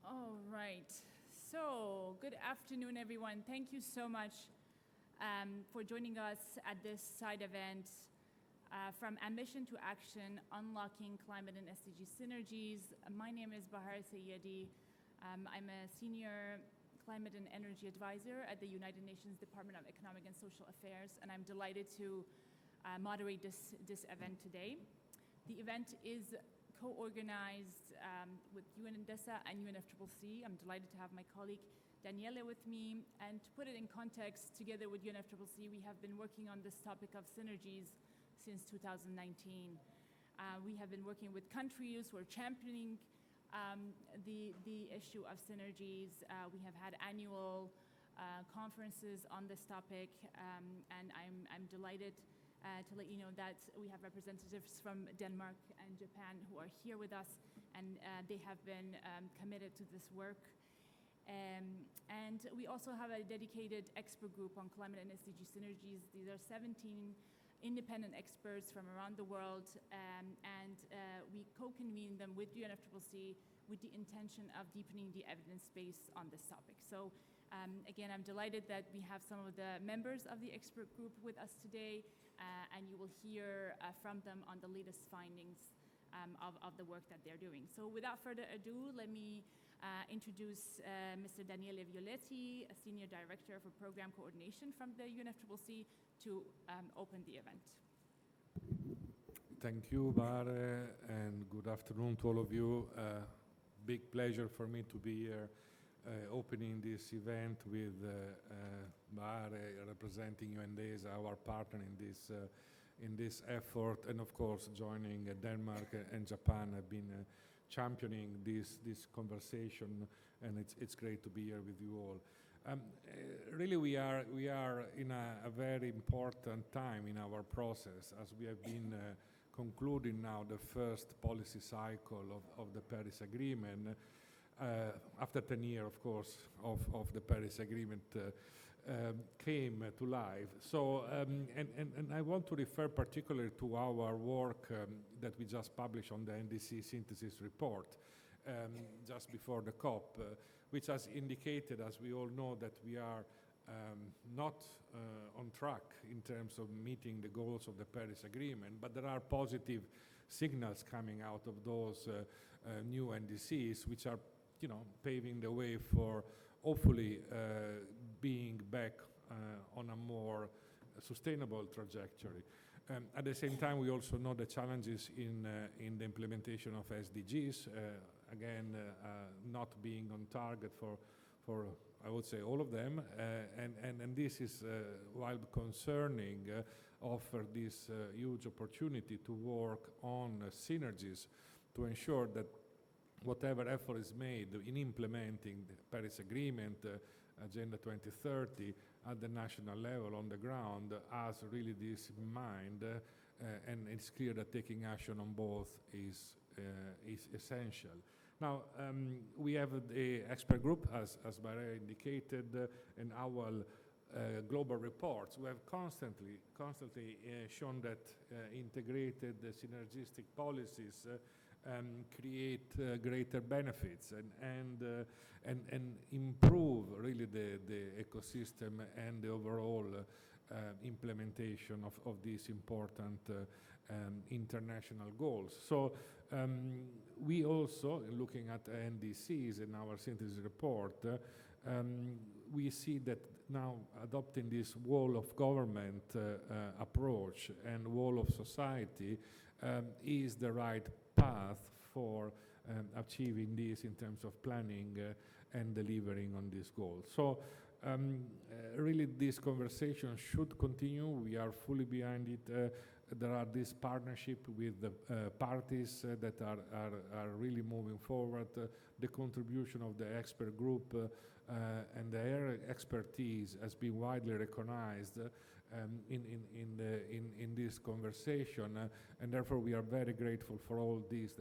All right. So, good afternoon, everyone. Thank you so much for joining us at this side event from Ambition to Action, Unlocking Climate and SDG Synergies. My name is Bahar Sayedi. I'm a senior climate and energy advisor at the United Nations Department of Economic and Social Affairs, and I'm delighted to moderate this event today. The event is co-organized with UN and DESA and UNFCCC. I'm delighted to have my colleague Daniele with me. And to put it in context, together with UNFCCC, we have been working on this topic of synergies since 2019. We have been working with countries who are championing the issue of synergies. We have had annual conferences on this topic, and I'm delighted to let you know that we have representatives from Denmark and Japan who are here with us, and they have been committed to this work. And we also have a dedicated expert group on climate and SDG synergies. These are 17 independent experts from around the world, and we co-convene them with UNFCCC with the intention of deepening the evidence base on this topic. So again, I'm delighted that we have some of the members of the expert group with us today, and you will hear from them on the latest findings of the work that they're doing. So without further ado, let me introduce Mr. Daniele Violetti, a Senior Director for Program Coordination from the UNFCCC, to open the event. Thank you, Bahar, and good afternoon to all of you. Big pleasure for me to be here opening this event with Bahar representing UNDESA, our partner in this effort, and of course joining Denmark and Japan have been championing this conversation, and it's great to be here with you all. Really, we are in a very important time in our process, as we have been concluding now the first policy cycle of the Paris Agreement. After 10 years, of course, of the Paris Agreement came to life. So, and I want to refer particularly to our work that we just published on the NDC synthesis report just before the COP, which has indicated, as we all know, that we are not on track in terms of meeting the goals of the Paris Agreement, but there are positive signals coming out of those new NDCs, which are paving the way for hopefully being back on a more sustainable trajectory. At the same time, we also know the challenges in the implementation of SDGs, again, not being on target for I would say all of them, and this is, while concerning, offer this huge opportunity to work on synergies to ensure that whatever effort is made in implementing the Paris Agreement, Agenda 2030 at the national level on the ground has really this in mind, and it's clear that taking action on both is essential. Now, we have the expert group, as Bahar indicated, in our global reports. We have constantly shown that integrated synergistic policies create greater benefits and improve really the ecosystem and the overall implementation of these important international goals. So we also, looking at NDCs in our synthesis report, we see that now adopting this whole of government approach and whole of society is the right path for achieving this in terms of planning and delivering on these goals. So really this conversation should continue. We are fully behind it. There are this partnership with the parties that are really moving forward. The contribution of the expert group and their expertise has been widely recognized in this conversation, and therefore we are very grateful for all this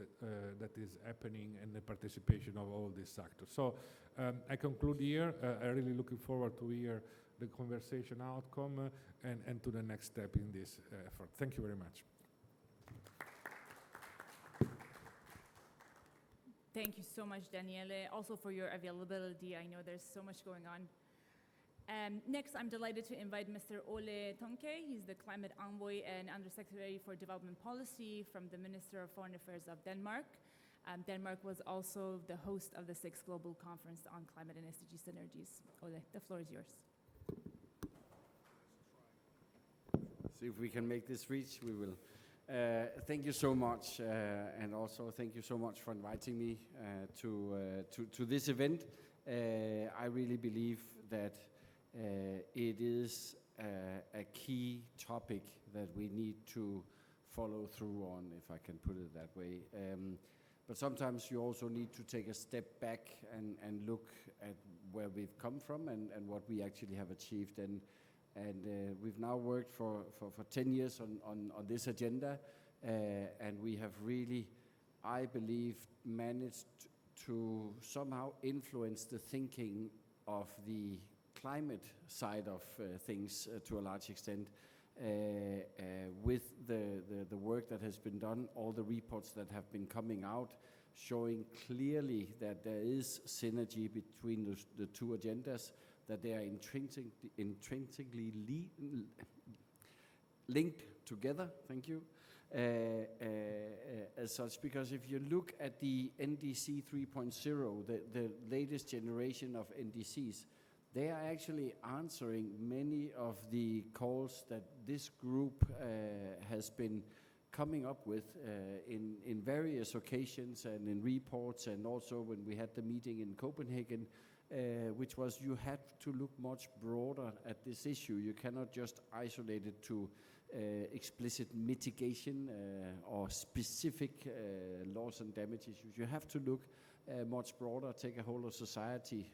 that is happening and the participation of all these actors. So I conclude here. I'm really looking forward to hear the conversation outcome and to the next step in this effort. Thank you very much. Thank you so much, Daniele, also for your availability. I know there's so much going on. Next, I'm delighted to invite Mr. Ole Tonke. He's the Climate Envoy and Undersecretary for Development Policy from the Minister of Foreign Affairs of Denmark. Denmark was also the host of the 6th Global Conference on Climate and SDG Synergies. Ole, the floor is yours. See if we can make this reach, we will. Thank you so much, and also thank you so much for inviting me to this event. I really believe that it is a key topic that we need to follow through on, if I can put it that way. But sometimes you also need to take a step back and look at where we've come from and what we actually have achieved. And we've now worked for 10 years on this agenda, and we have really, I believe, managed to somehow influence the thinking of the climate side of things to a large extent, with the work that has been done, all the reports that have been coming out, showing clearly that there is synergy between the two agendas, that they are intrinsically linked together, thank you, as such, because if you look at the NDC 3.0, the latest generation of NDCs, they are actually answering many of the calls that this group has been coming up with in various occasions and in reports, and also when we had the meeting in Copenhagen, which was you had to look much broader at this issue. You cannot just isolate it to explicit mitigation or specific loss and damage issues. You have to look much broader, take a whole of society,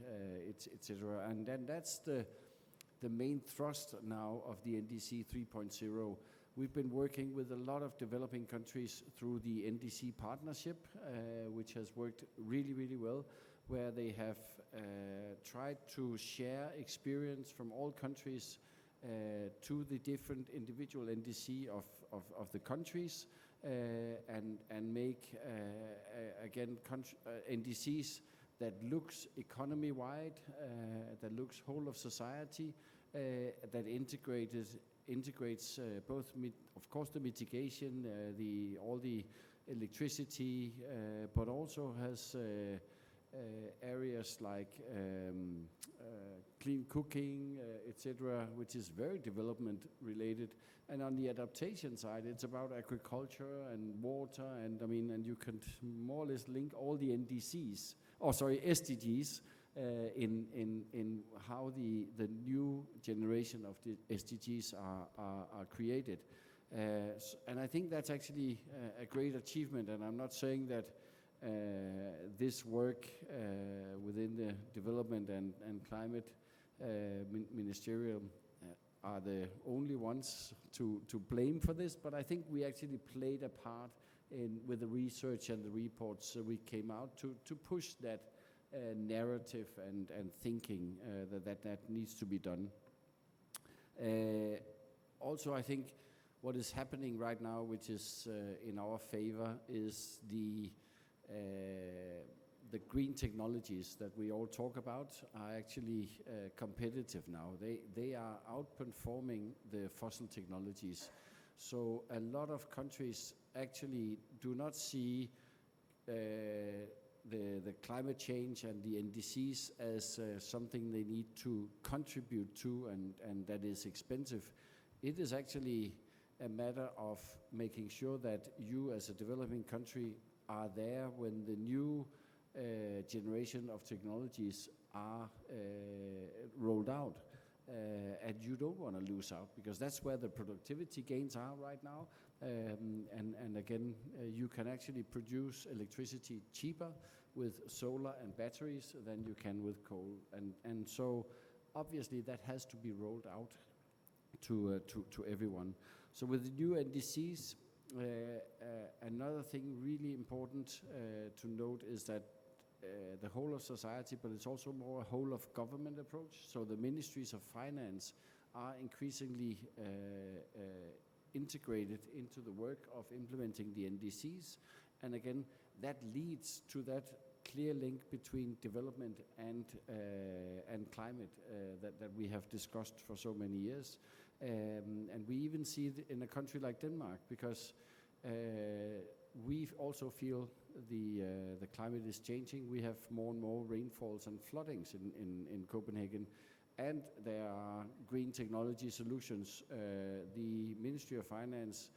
etc. And then that's the main thrust now of the NDC 3.0. We've been working with a lot of developing countries through the NDC partnership, which has worked really, really well, where they have tried to share experience from all countries to the different individual NDC of the countries, and make again NDCs that looks economy-wide, that looks whole of society, that integrates both, of course, the mitigation, all the electricity, but also has areas like clean cooking, etc., which is very development related. And on the adaptation side, it's about agriculture and water, and I mean, and you can more or less link all the NDCs, SDGs, in how the new generation of the SDGs are created. And I think that's actually a great achievement, and I'm not saying that this work within the development and climate ministerial are the only ones to blame for this, but I think we actually played a part with the research and the reports. So we came out to push that narrative and thinking that needs to be done. Also, I think what is happening right now, which is in our favor, is the green technologies that we all talk about are actually competitive now. They are outperforming the fossil technologies. So a lot of countries actually do not see the climate change and the NDCs as something they need to contribute to and that is expensive. It is actually a matter of making sure that you as a developing country are there when the new generation of technologies are rolled out. And you don't want to lose out, because that's where the productivity gains are right now. And again, you can actually produce electricity cheaper with solar and batteries than you can with coal. And so obviously that has to be rolled out to everyone. So with the new NDCs, another thing really important to note is that the whole of society, but it's also more a whole of government approach. So the ministries of finance are increasingly integrated into the work of implementing the NDCs. And again, that leads to that clear link between development and climate that we have discussed for so many years. And we even see it in a country like Denmark, because we also feel the climate is changing. We have more and more rainfalls and floodings in Copenhagen, and there are green technology solutions. The Ministry of Finance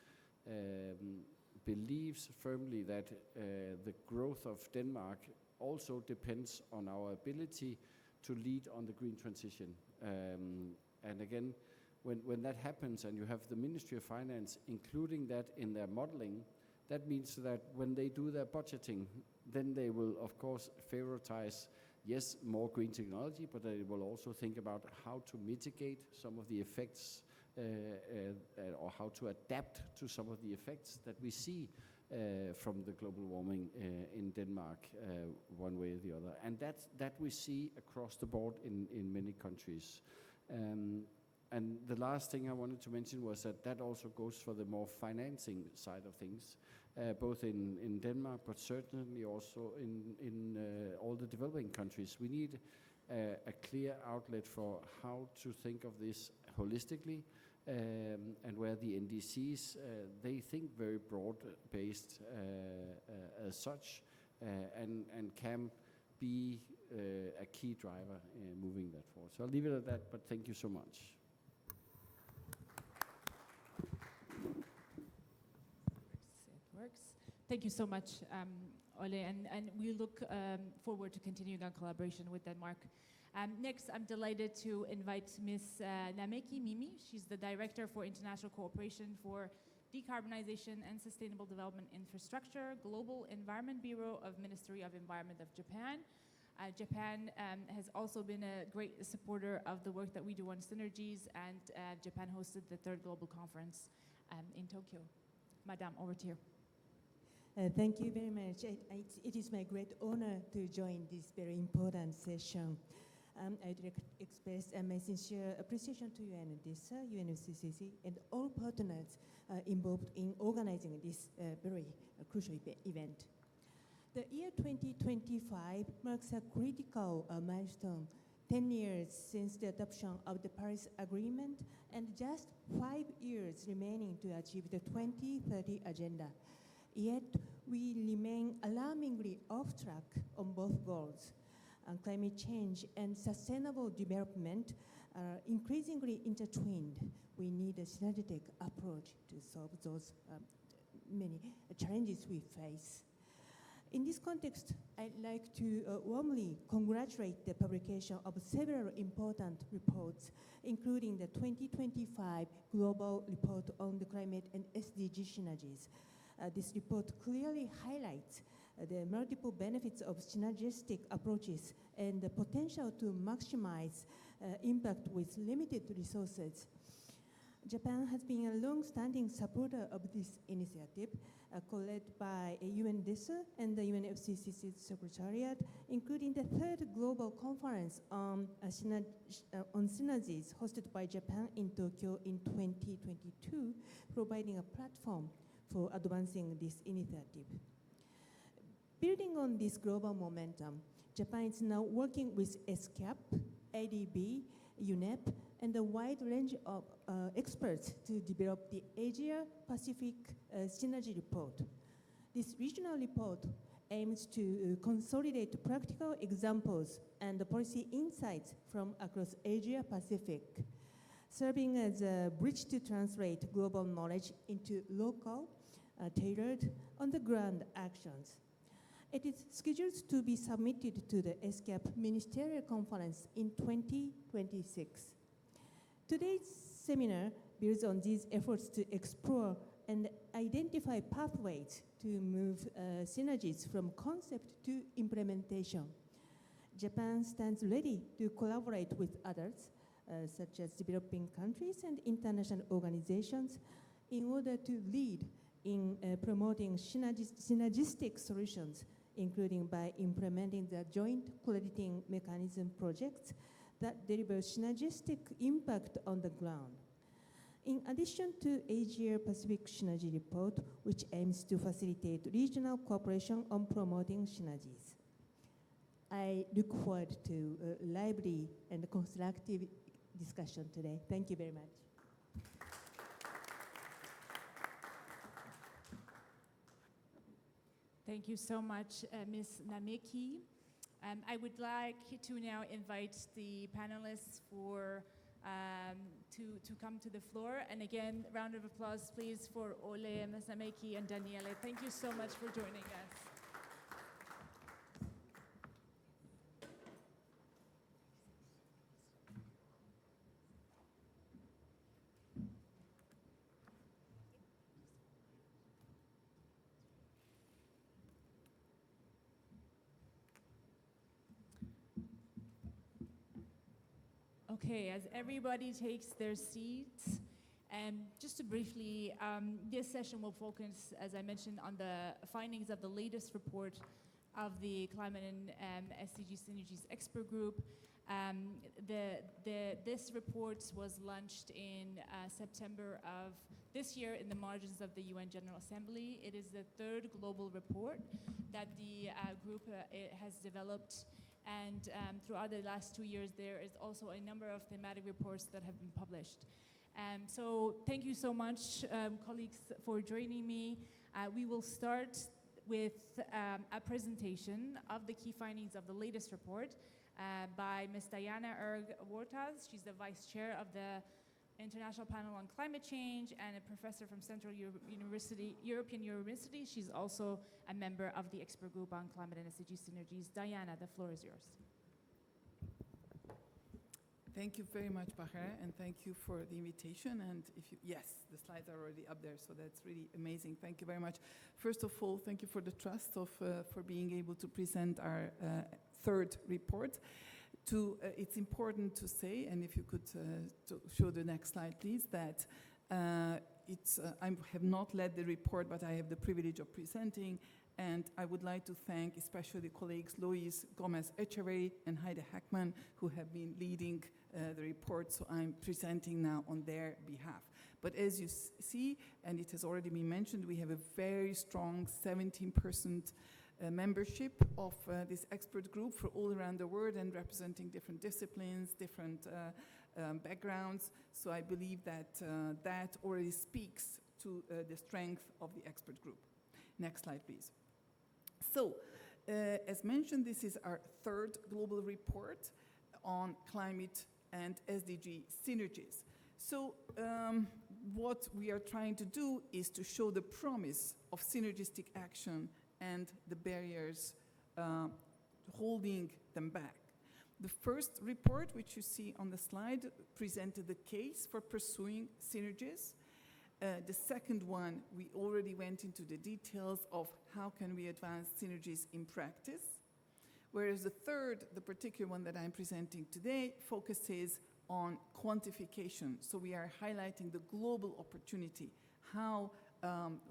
believes firmly that the growth of Denmark also depends on our ability to lead on the green transition. And again, when that happens and you have the Ministry of Finance including that in their modeling, that means that when they do their budgeting, then they will of course favorize, yes, more green technology, but they will also think about how to mitigate some of the effects or how to adapt to some of the effects that we see from the global warming in Denmark, one way or the other. And that we see across the board in many countries. And the last thing I wanted to mention was that also goes for the more financing side of things, both in Denmark, but certainly also in all the developing countries. We need a clear outlet for how to think of this holistically, and where the NDCs, they think very broad-based as such, and can be a key driver in moving that forward. So I'll leave it at that, but thank you so much. It works. Thank you so much, Ole, and we look forward to continuing our collaboration with Denmark. Next, I'm delighted to invite Ms. Nameki Mimi. She's the Director for International Cooperation for Decarbonization and Sustainable Development Infrastructure, Global Environment Bureau of Ministry of Environment of Japan. Japan has also been a great supporter of the work that we do on Synergies, and Japan hosted the 3rd Global Conference in Tokyo. Madame, over to you. Thank you very much. It is my great honor to join this very important session. I'd like to express my sincere appreciation to UN DESA, UNFCCC, and all partners involved in organizing this very crucial event. The year 2025 marks a critical milestone, 10 years since the adoption of the Paris Agreement, and just 5 years remaining to achieve the 2030 agenda. Yet, we remain alarmingly off track on both goals. Climate change and sustainable development are increasingly intertwined. We need a synergetic approach to solve those many challenges we face. In this context, I'd like to warmly congratulate the publication of several important reports, including the 2025 Global Report on the Climate and SDG Synergies. This report clearly highlights the multiple benefits of synergistic approaches and the potential to maximize impact with limited resources. Japan has been a long-standing supporter of this initiative, co-led by UN DESA and the UNFCCC Secretariat, including the 3rd Global Conference on Synergies hosted by Japan in Tokyo in 2022, providing a platform for advancing this initiative. Building on this global momentum, Japan is now working with ESCAP, ADB, UNEP, and a wide range of experts to develop the Asia-Pacific Synergy Report. This regional report aims to consolidate practical examples and policy insights from across Asia-Pacific, serving as a bridge to translate global knowledge into local, tailored, on-the-ground actions. It is scheduled to be submitted to the ESCAP Ministerial Conference in 2026. Today's seminar builds on these efforts to explore and identify pathways to move synergies from concept to implementation. Japan stands ready to collaborate with others, such as developing countries and international organizations, in order to lead in promoting synergistic solutions, including by implementing the joint crediting mechanism projects that deliver synergistic impact on the ground. In addition to Asia-Pacific Synergy Report, which aims to facilitate regional cooperation on promoting synergies. I look forward to a lively and constructive discussion today. Thank you very much. Thank you so much, Ms. Nameki. I would like to now invite the panelists to come to the floor. And again, round of applause, please, for Ole, Ms. Nameki, and Daniele. Thank you so much for joining us. Okay, as everybody takes their seats, just to briefly, this session will focus, as I mentioned, on the findings of the latest report of the Climate and SDG Synergies Expert Group. This report was launched in September of this year in the margins of the UN General Assembly. It is the third global report that the group has developed. And throughout the last 2 years, there is also a number of thematic reports that have been published. So thank you so much, colleagues, for joining me. We will start with a presentation of the key findings of the latest report by Ms. Diana Erg-Wortas. She's the Vice Chair of the International Panel on Climate Change and a professor from Central European University. She's also a member of the expert group on climate and SDG synergies. Diana, the floor is yours. Thank you very much, Bahra, and thank you for the invitation. And yes, the slides are already up there, so that's really amazing. Thank you very much. First of all, thank you for the trust for being able to present our third report. It's important to say, and if you could to show the next slide, please, that I have not led the report, but I have the privilege of presenting, and I would like to thank especially colleagues Lois Gomez-Echeverry and Heide Hackman, who have been leading the report, so I'm presenting now on their behalf. But as you see, and it has already been mentioned, we have a very strong 17% membership of this expert group for all around the world and representing different disciplines, different backgrounds. So I believe that that already speaks to the strength of the expert group. Next slide, please. So, as mentioned, this is our third global report on climate and SDG synergies. So what we are trying to do is to show the promise of synergistic action and the barriers holding them back. The first report, which you see on the slide, presented the case for pursuing synergies. The second one, we already went into the details of how can we advance synergies in practice. Whereas the third, the particular one that I'm presenting today, focuses on quantification. So we are highlighting the global opportunity, how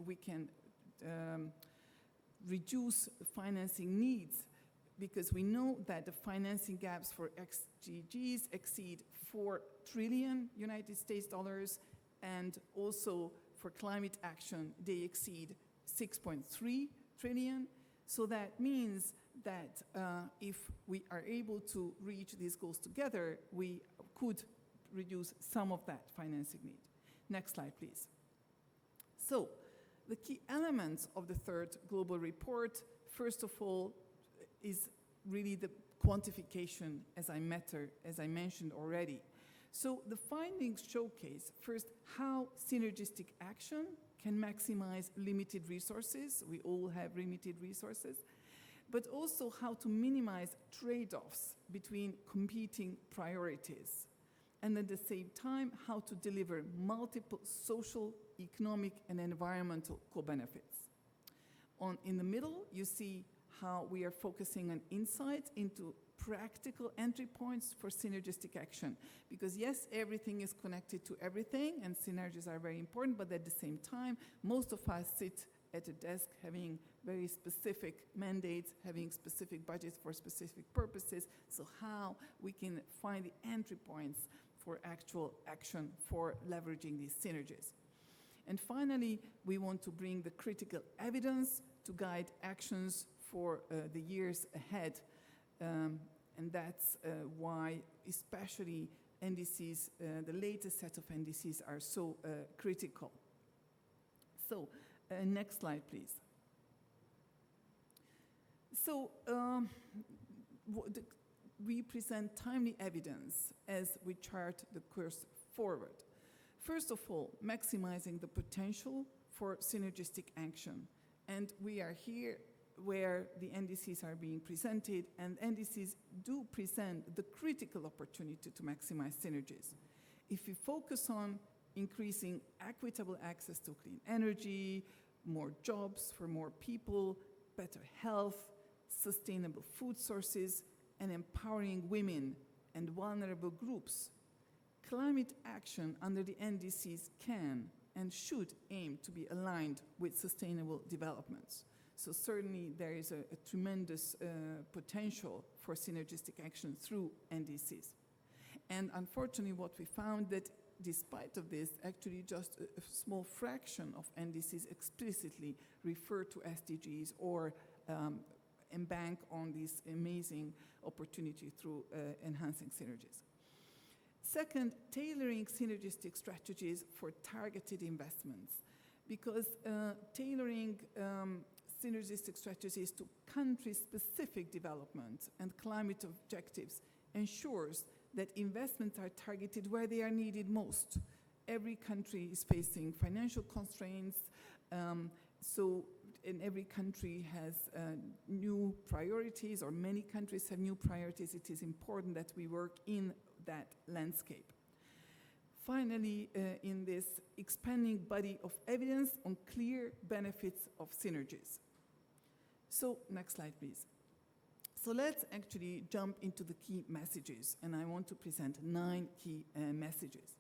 we can reduce financing needs, because we know that the financing gaps for SDGs exceed $4 trillion United States dollars, and also for climate action, they exceed 6.3 trillion. So that means that if we are able to reach these goals together, we could reduce some of that financing need. Next slide, please. So, the key elements of the third global report, first of all, is really the quantification as I mentioned already. So the findings showcase, first, how synergistic action can maximize limited resources. We all have limited resources. But also how to minimize trade-offs between competing priorities. And at the same time, how to deliver multiple social, economic, and environmental co-benefits. In the middle, you see how we are focusing on insights into practical entry points for synergistic action. Because yes, everything is connected to everything, and synergies are very important, but at the same time, most of us sit at a desk having very specific mandates, having specific budgets for specific purposes. So how we can find the entry points for actual action for leveraging these synergies. And finally, we want to bring the critical evidence to guide actions for the years ahead. And that's why especially NDCs, the latest set of NDCs are so critical. So next slide, please. So we present timely evidence as we chart the course forward. First of all, maximizing the potential for synergistic action. And we are here where the NDCs are being presented, and NDCs do present the critical opportunity to maximize synergies. If we focus on increasing equitable access to clean energy, more jobs for more people, better health, sustainable food sources, and empowering women and vulnerable groups, climate action under the NDCs can and should aim to be aligned with sustainable developments. So certainly there is a tremendous potential for synergistic action through NDCs. And unfortunately what we found that despite of this, actually just a small fraction of NDCs explicitly refer to SDGs or embank on this amazing opportunity through enhancing synergies. Second, tailoring synergistic strategies for targeted investments, because tailoring synergistic strategies to country-specific development and climate objectives ensures that investments are targeted where they are needed most. Every country is facing financial constraints, and every country has new priorities, or many countries have new priorities. It is important that we work in that landscape. Finally, in this expanding body of evidence on clear benefits of synergies. So, next slide, please. So let's actually jump into the key messages, and I want to present 9 key messages.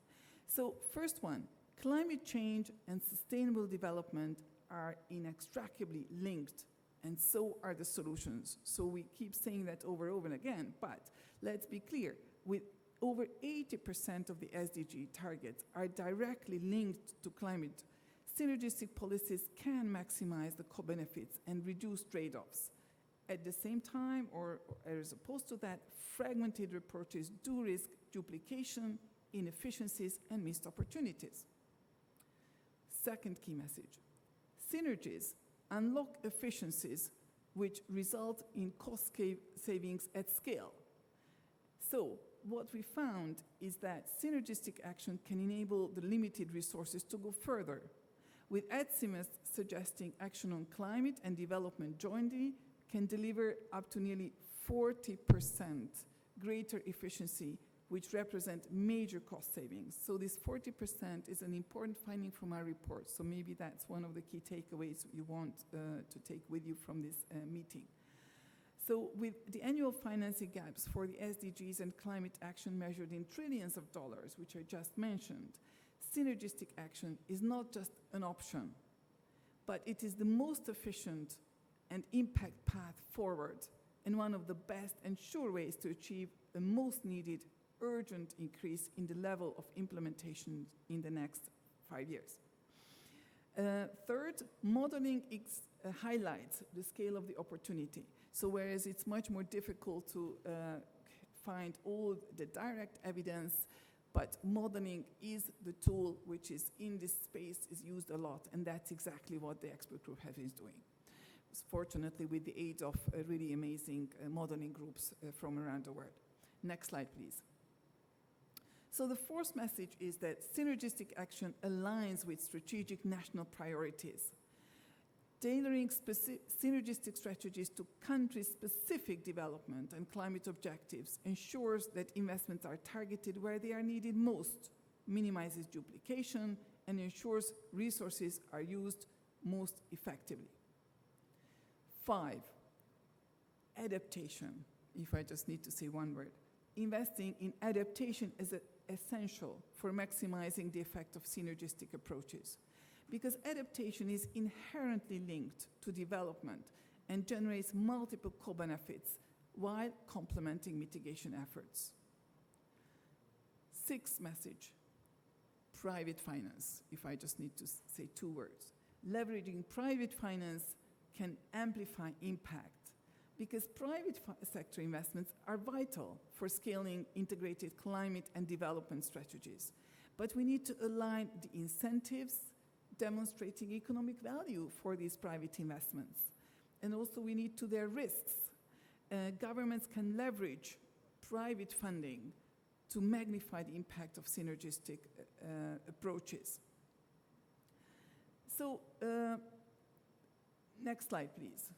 So, first one, climate change and sustainable development are inextricably linked, and so are the solutions. So we keep saying that over and over again, but let's be clear, with over 80% of the SDG targets are directly linked to climate, synergistic policies can maximize the co-benefits and reduce trade-offs. At the same time, or as opposed to that, fragmented approaches do risk duplication, inefficiencies, and missed opportunities. Second key message. Synergies unlock efficiencies which result in cost savings at scale. So, what we found is that synergistic action can enable the limited resources to go further, with estimates suggesting action on climate and development jointly can deliver up to nearly 40% greater efficiency, which represent major cost savings. So this 40% is an important finding from our report. So maybe that's one of the key takeaways you want to take with you from this meeting. So with the annual financing gaps for the SDGs and climate action measured in trillions of dollars, which I just mentioned, synergistic action is not just an option, but it is the most efficient and impact path forward, and one of the best and sure ways to achieve the most needed urgent increase in the level of implementation in the next 5 years. Third, modeling highlights the scale of the opportunity. So whereas it's much more difficult to find all the direct evidence, but modeling is the tool which is in this space, is used a lot, and that's exactly what the expert group is doing. Fortunately, with the aid of really amazing modeling groups from around the world. Next slide, please. So the fourth message is that synergistic action aligns with strategic national priorities. Tailoring synergistic strategies to country-specific development and climate objectives ensures that investments are targeted where they are needed most, minimizes duplication, and ensures resources are used most effectively. 5, adaptation, if I just need to say one word. Investing in adaptation is essential for maximizing the effect of synergistic approaches, because adaptation is inherently linked to development and generates multiple co-benefits while complementing mitigation efforts. 6th message, private finance, if I just need to say 2 words. Leveraging private finance can amplify impact, because private sector investments are vital for scaling integrated climate and development strategies. But we need to align the incentives demonstrating economic value for these private investments. And also we need to their risks. Governments can leverage private funding to magnify the impact of synergistic approaches. So, next slide, please.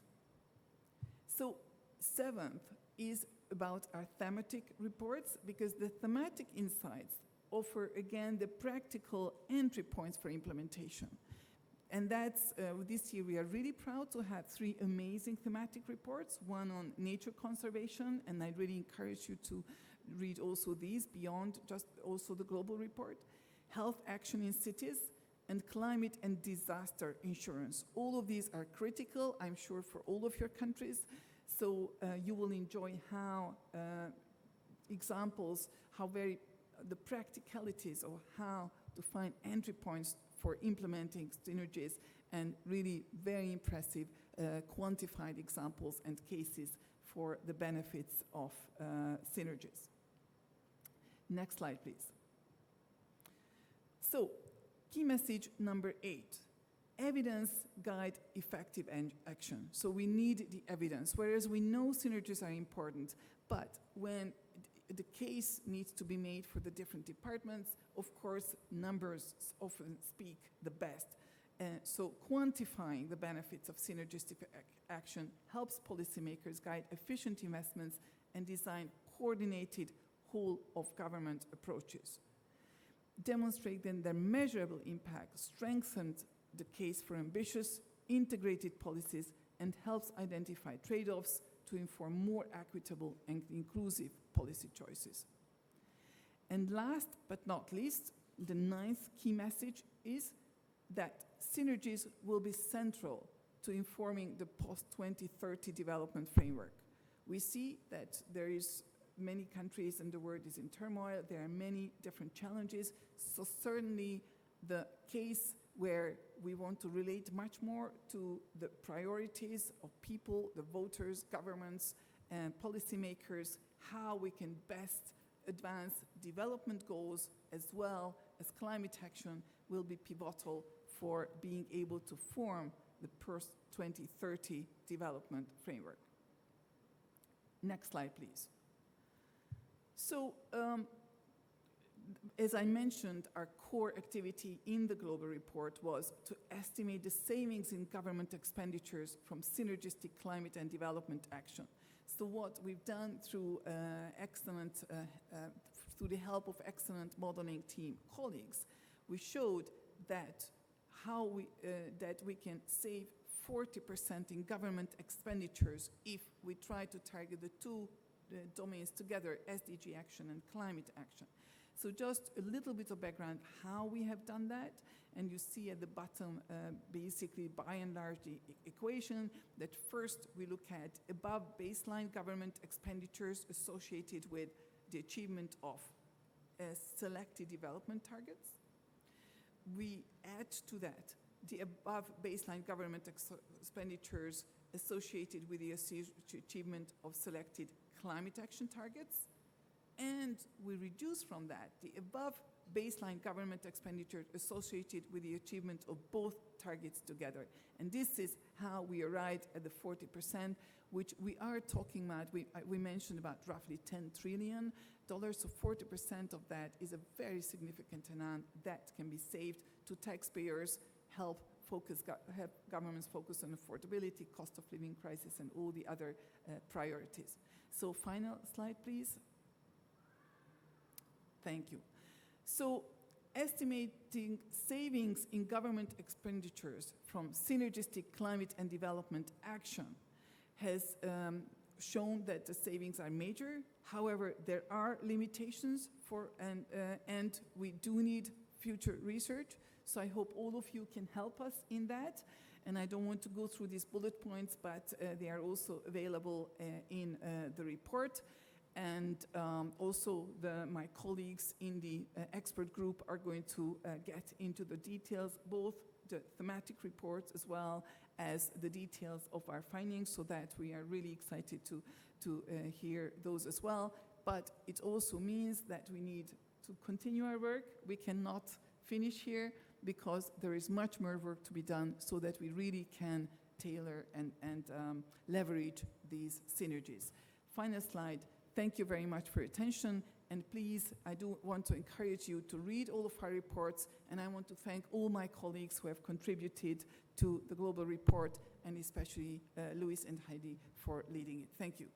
So, seventh is about our thematic reports, because the thematic insights offer, again, the practical entry points for implementation. And that's, this year we are really proud to have 3 amazing thematic reports, one on nature conservation, and I really encourage you to read also these beyond just also the global report, health action in cities, and climate and disaster insurance. All of these are critical, I'm sure, for all of your countries. So you will enjoy how examples, the practicalities of how to find entry points for implementing synergies, and really very impressive quantified examples and cases for the benefits of synergies. Next slide, please. So, key message number 8. Evidence guide effective action. So we need the evidence, whereas we know synergies are important, but when the case needs to be made for the different departments, of course, numbers often speak the best. So quantifying the benefits of synergistic action helps policymakers guide efficient investments and design coordinated whole-of-government approaches. Demonstrate then their measurable impact strengthens the case for ambitious, integrated policies and helps identify trade-offs to inform more equitable and inclusive policy choices. And last but not least, the 9th key message is that synergies will be central to informing the post-2030 development framework. We see that there is many countries and the world is in turmoil, there are many different challenges, so certainly the case where we want to relate much more to the priorities of people, the voters, governments, and policymakers, how we can best advance development goals as well as climate action will be pivotal for being able to form the post-2030 development framework. Next slide, please. So, as I mentioned, our core activity in the global report was to estimate the savings in government expenditures from synergistic climate and development action. So what we've done through through the help of excellent modeling team colleagues, we showed that that we can save 40% in government expenditures if we try to target the 2 domains together, SDG action and climate action. So just a little bit of background how we have done that, and you see at the bottom basically by and large the equation that first we look at above baseline government expenditures associated with the achievement of selected development targets. We add to that the above baseline government expenditures associated with the achievement of selected climate action targets. And we reduce from that the above baseline government expenditure associated with the achievement of both targets together. And this is how we arrived at the 40%, which we are talking about. We mentioned about roughly $10 trillion. So 40% of that is a very significant amount that can be saved to taxpayers, help governments focus on affordability, cost of living crisis, and all the other priorities. So final slide, please. Thank you. So estimating savings in government expenditures from synergistic climate and development action has shown that the savings are major. However, there are limitations and we do need future research. So I hope all of you can help us in that. And I don't want to go through these bullet points, but they are also available in the report. And also my colleagues in the expert group are going to get into the details, both the thematic reports as well as the details of our findings, so that we are really excited to hear those as well. But it also means that we need to continue our work. We cannot finish here because there is much more work to be done so that we really can tailor and leverage these synergies. Final slide. Thank you very much for your attention. And please, I do want to encourage you to read all of our reports, and I want to thank all my colleagues who have contributed to the global report, and especially Luis and Heidi for leading it. Thank you.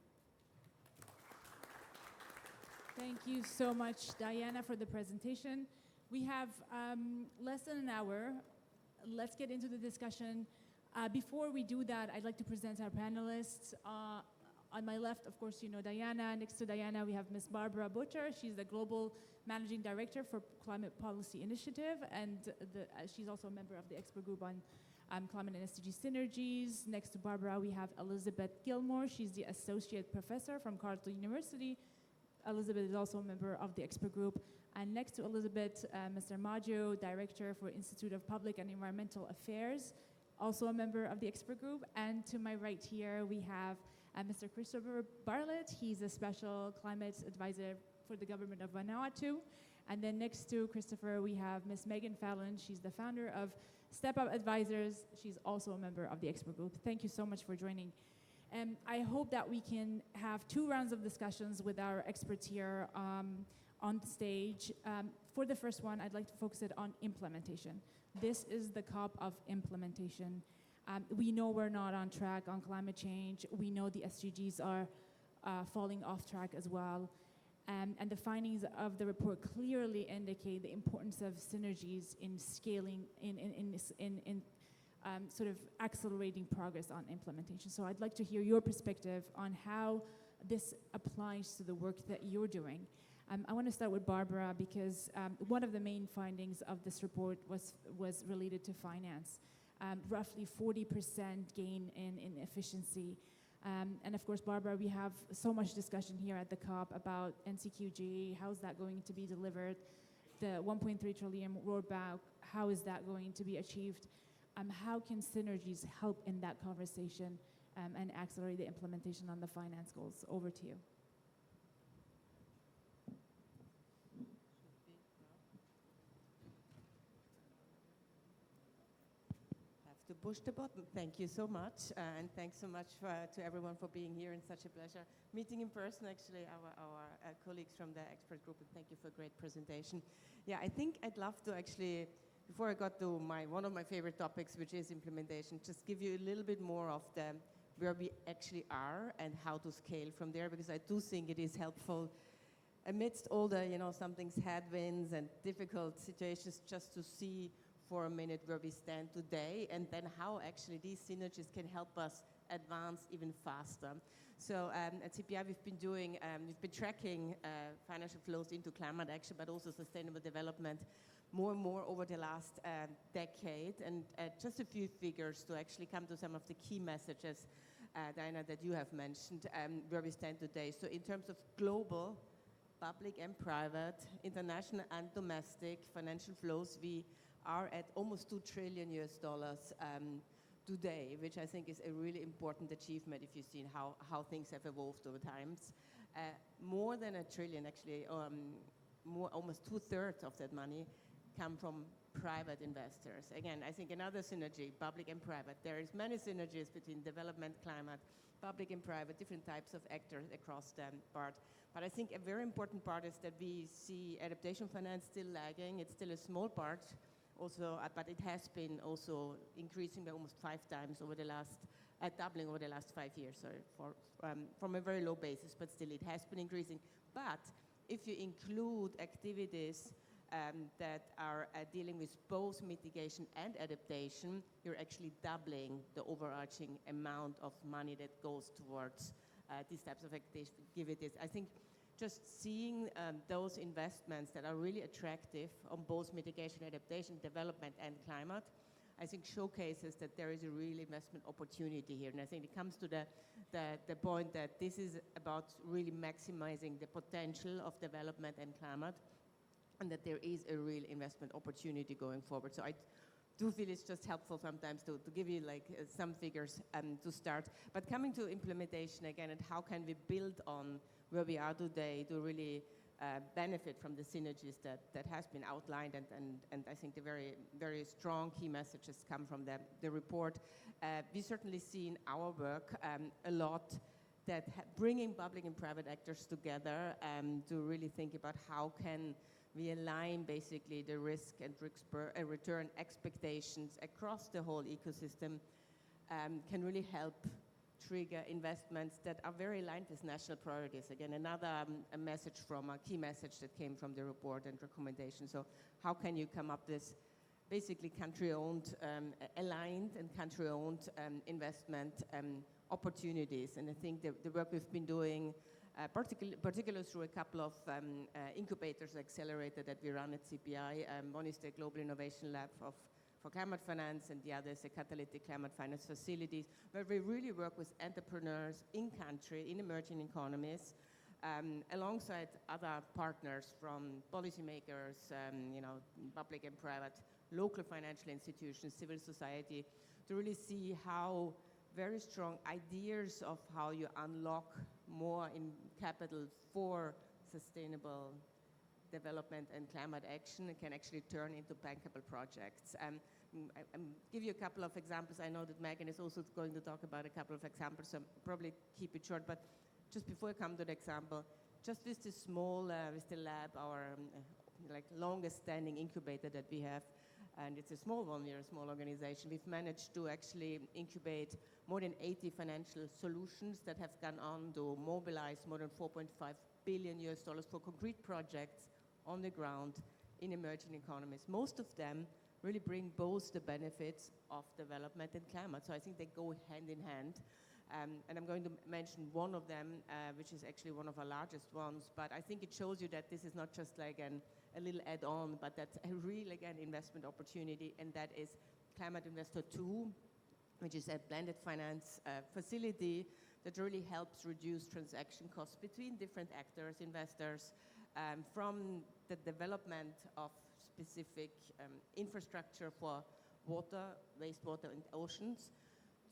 Thank you so much, Diana, for the presentation. We have less than an hour. Let's get into the discussion. Before we do that, I'd like to present our panelists. On my left, of course, you know Diana. Next to Diana, we have Ms. Barbara Butcher. She's the Global Managing Director for Climate Policy Initiative, and she's also a member of the expert group on Climate and SDG Synergies. Next to Barbara, we have Elizabeth Gilmore. She's the Associate Professor from Carleton University. Elizabeth is also a member of the expert group. And next to Elizabeth, Mr. Maggio, Director for Institute of Public and Environmental Affairs, also a member of the expert group. And to my right here, we have Mr. Christopher Bartlett. He's a special climate advisor for the government of Vanuatu. And then next to Christopher, we have Ms. Megan Fallon. She's the founder of Step Up Advisors. She's also a member of the expert group. Thank you so much for joining. I hope that we can have 2 rounds of discussions with our experts here on the stage. For the first one, I'd like to focus it on implementation. This is the COP of implementation. We know we're not on track on climate change. We know the SDGs are falling off track as well. And the findings of the report clearly indicate the importance of synergies in scaling, in sort of accelerating progress on implementation. So I'd like to hear your perspective on how this applies to the work that you're doing. I want to start with Barbara because one of the main findings of this report was related to finance. Roughly 40% gain in efficiency. And of course, Barbara, we have so much discussion here at the COP about NCQG, how's that going to be delivered? The 1.3 trillion roadmap, how is that going to be achieved? How can synergies help in that conversation and accelerate the implementation on the finance goals? Over to you. To push the button. Thank you so much, and thanks so much to everyone for being here, and such a pleasure meeting in person, actually, our colleagues from the expert group, and thank you for a great presentation. Yeah, I think I'd love to actually, before I got to one of my favorite topics, which is implementation, just give you a little bit more of where we actually are and how to scale from there, because I do think it is helpful amidst all the, something's headwinds and difficult situations, just to see for a minute where we stand today, and then how actually these synergies can help us advance even faster. So at CPI we've been tracking financial flows into climate action, but also sustainable development more and more over the last decade. And just a few figures to actually come to some of the key messages, Diana, that you have mentioned, where we stand today. So in terms of global, public and private, international and domestic financial flows, we are at almost $2 trillion today, which I think is a really important achievement if you've seen how things have evolved over time. More than $1 trillion, actually, almost 2/3 of that money come from private investors. Again, I think another synergy, public and private. There is many synergies between development, climate, public and private, different types of actors across the part. But I think a very important part is that we see adaptation finance still lagging. It's still a small part, also, but it has been also increasing by almost 5 times over the last, doubling over the last 5 years, from a very low basis, but still it has been increasing. But if you include activities that are dealing with both mitigation and adaptation, you're actually doubling the overarching amount of money that goes towards these types of activities. I think just seeing those investments that are really attractive on both mitigation, adaptation, development, and climate I think showcases that there is a real investment opportunity here. And I think it comes to the point that this is about really maximizing the potential of development and climate, and that there is a real investment opportunity going forward. So I do feel it's just helpful sometimes to give you like some figures to start. But coming to implementation again, and how can we build on where we are today to really benefit from the synergies that has been outlined, and I think the very, very strong key messages come from the report. We certainly see in our work a lot that bringing public and private actors together to really think about how can we align basically the risk and return expectations across the whole ecosystem can really help trigger investments that are very aligned with national priorities. Again, another a message from a key message that came from the report and recommendation. So how can you come up with basically country-owned, aligned and country-owned investment opportunities? And I think the work we've been doing particularly through a couple of incubators accelerated that we run at CPI. One is the Global Innovation Lab for Climate Finance, and the other is the Catalytic Climate Finance Facilities, where we really work with entrepreneurs in country, in emerging economies, alongside other partners from policymakers, public and private, local financial institutions, civil society, to really see how very strong ideas of how you unlock more in capital for sustainable development and climate action can actually turn into bankable projects. I'll give you a couple of examples. I know that Megan is also going to talk about a couple of examples, so I'll probably keep it short. But just before I come to the example, just with the small, with the lab, our longest standing incubator that we have, and it's a small one, we're a small organization, we've managed to actually incubate more than 80 financial solutions that have gone on to mobilize more than $4.5 billion for concrete projects on the ground in emerging economies. Most of them really bring both the benefits of development and climate. So I think they go hand in hand. And I'm going to mention one of them, which is actually one of our largest ones, but I think it shows you that this is not just like a little add-on, but that's a real, again, investment opportunity, and that is Climate Investor 2, which is a blended finance facility that really helps reduce transaction costs between different actors, investors, from the development of specific infrastructure for water, wastewater, and oceans,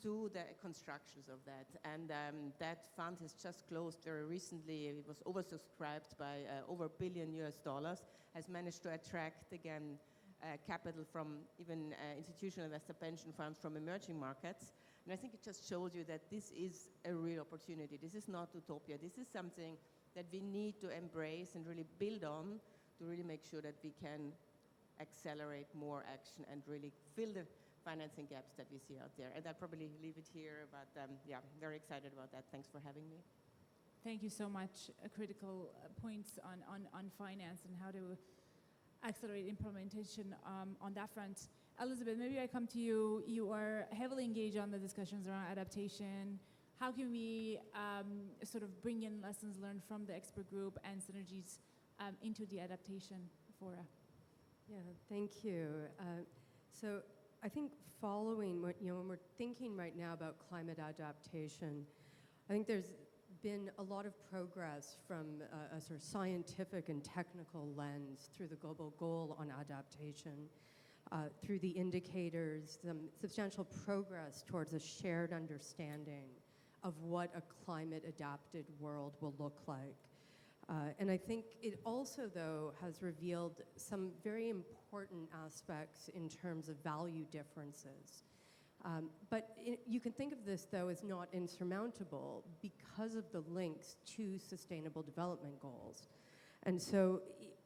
to the constructions of that. And that fund has just closed very recently. It was oversubscribed by over $1 billion, has managed to attract, again, capital from even institutional investor pension funds from emerging markets. And I think it just shows you that this is a real opportunity. This is not utopia. This is something that we need to embrace and really build on to really make sure that we can accelerate more action and really fill the financing gaps that we see out there. And I'll probably leave it here, but yeah, very excited about that. Thanks for having me. Thank you so much. Critical points on finance and how to accelerate implementation on that front. Elizabeth, maybe I come to you. You are heavily engaged on the discussions around adaptation. How can we sort of bring in lessons learned from the expert group and Synergies into the adaptation fora? Yeah, thank you. So I think following what, when we're thinking right now about climate adaptation, I think there's been a lot of progress from a sort of scientific and technical lens through the global goal on adaptation, through the indicators, some substantial progress towards a shared understanding of what a climate-adapted world will look like. And I think it also, though, has revealed some very important aspects in terms of value differences. But you can think of this, though, as not insurmountable because of the links to Sustainable Development Goals. And so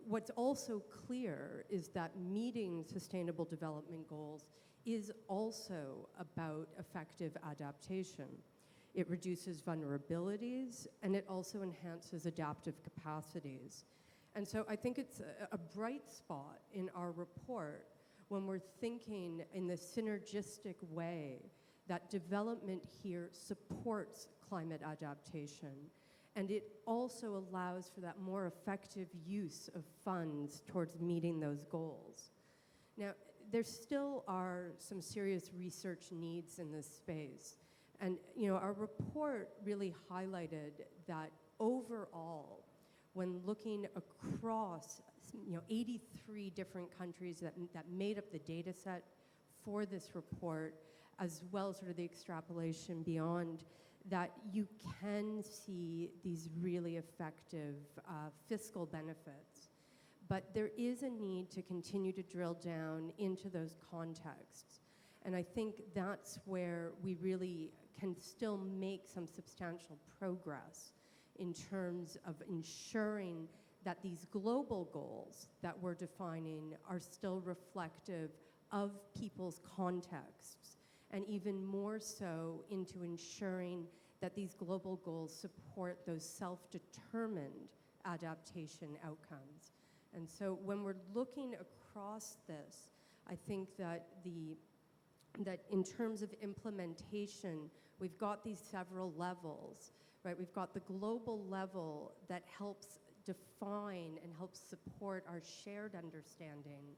what's also clear is that meeting Sustainable Development Goals is also about effective adaptation. It reduces vulnerabilities, and it also enhances adaptive capacities. And so I think it's a bright spot in our report when we're thinking in the synergistic way that development here supports climate adaptation, and it also allows for that more effective use of funds towards meeting those goals. Now, there still are some serious research needs in this space. And our report really highlighted that overall, when looking across 83 different countries that made up the data set for this report, as well as sort of the extrapolation beyond, that you can see these really effective fiscal benefits. But there is a need to continue to drill down into those contexts. And I think that's where we really can still make some substantial progress in terms of ensuring that these global goals that we're defining are still reflective of people's contexts, and even more so into ensuring that these global goals support those self-determined adaptation outcomes. And so when we're looking across this, I think that that in terms of implementation, we've got these several levels, right? We've got the global level that helps define and helps support our shared understanding.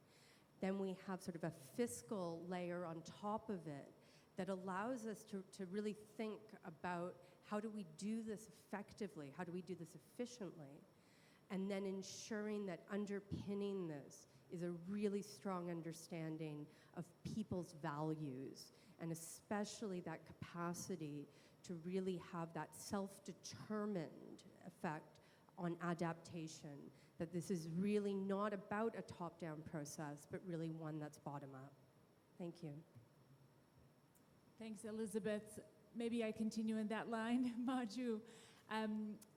Then we have sort of a fiscal layer on top of it that allows us to really think about how do we do this effectively, how do we do this efficiently, and then ensuring that underpinning this is a really strong understanding of people's values, and especially that capacity to really have that self-determined effect on adaptation, that this is really not about a top-down process, but really one that's bottom-up. Thank you. Thanks, Elizabeth. Maybe I continue in that line. Maju,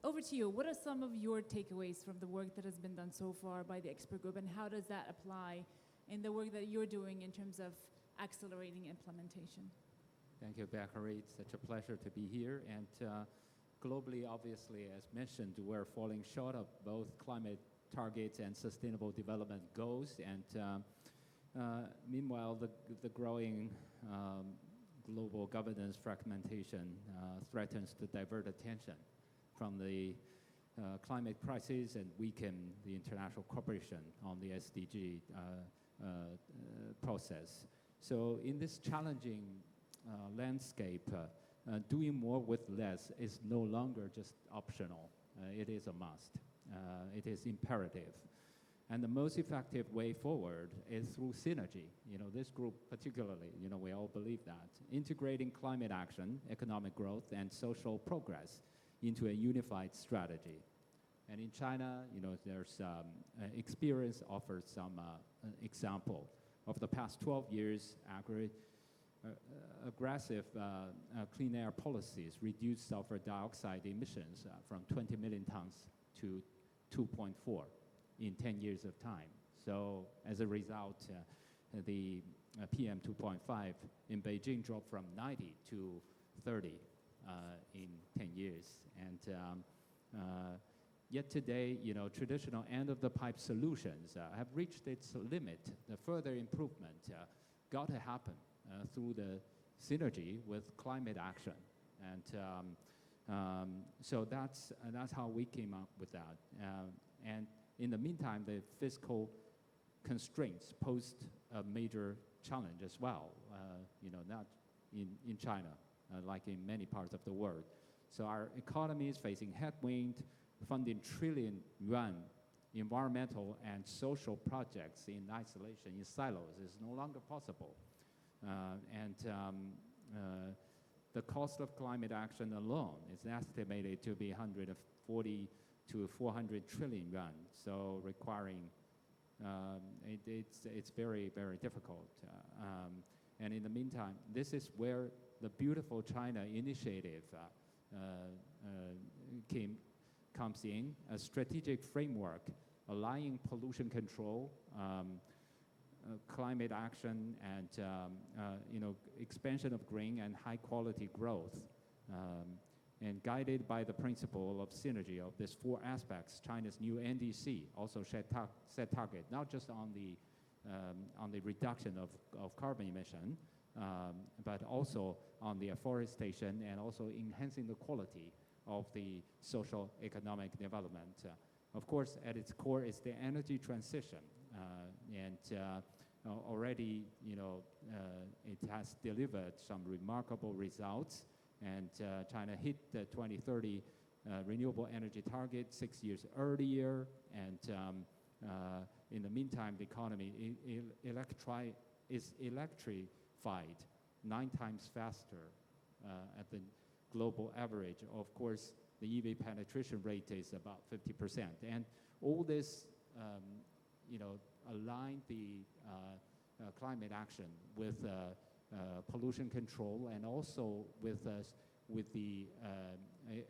over to you. What are some of your takeaways from the work that has been done so far by the expert group, and how does that apply in the work that you're doing in terms of accelerating implementation? Thank you, Bakary. It's such a pleasure to be here. And globally, obviously, as mentioned, we're falling short of both climate targets and sustainable development goals. And meanwhile, the growing global governance fragmentation threatens to divert attention from the climate crisis and weaken the international cooperation on the SDG process. So in this challenging landscape, doing more with less is no longer just optional. It is a must. It is imperative. And the most effective way forward is through synergy. This group particularly, we all believe that. Integrating climate action, economic growth, and social progress into a unified strategy. And in China, there's experience offers some example. Over the past 12 years, aggressive clean air policies reduced sulfur dioxide emissions from 20 million tons to 2.4 in 10 years of time. So as a result, the PM 2.5 in Beijing dropped from 90 to 30 in 10 years. And yet today, traditional end-of-the-pipe solutions have reached its limit. The further improvement got to happen through the synergy with climate action. And so that's how we came up with that. And in the meantime, the fiscal constraints posed a major challenge as well, not in China, like in many parts of the world. So our economy is facing headwind. Funding trillion yuan environmental and social projects in isolation, in silos, is no longer possible. And the cost of climate action alone is estimated to be 140 to 400 trillion yuan. So requiring, it's very, very difficult. And in the meantime, this is where the Beautiful China initiative comes in, a strategic framework aligning pollution control, climate action, and expansion of green and high-quality growth, and guided by the principle of synergy of these four aspects. China's new NDC also set target not just on the reduction of carbon emission, but also on the afforestation and also enhancing the quality of the social economic development. Of course, at its core is the energy transition, and already, it has delivered some remarkable results, and China hit the 2030 renewable energy target 6 years earlier, and in the meantime, the economy is electrified 9 times faster at the global average. Of course, the EV penetration rate is about 50%, and all this, align the climate action with pollution control, and also with the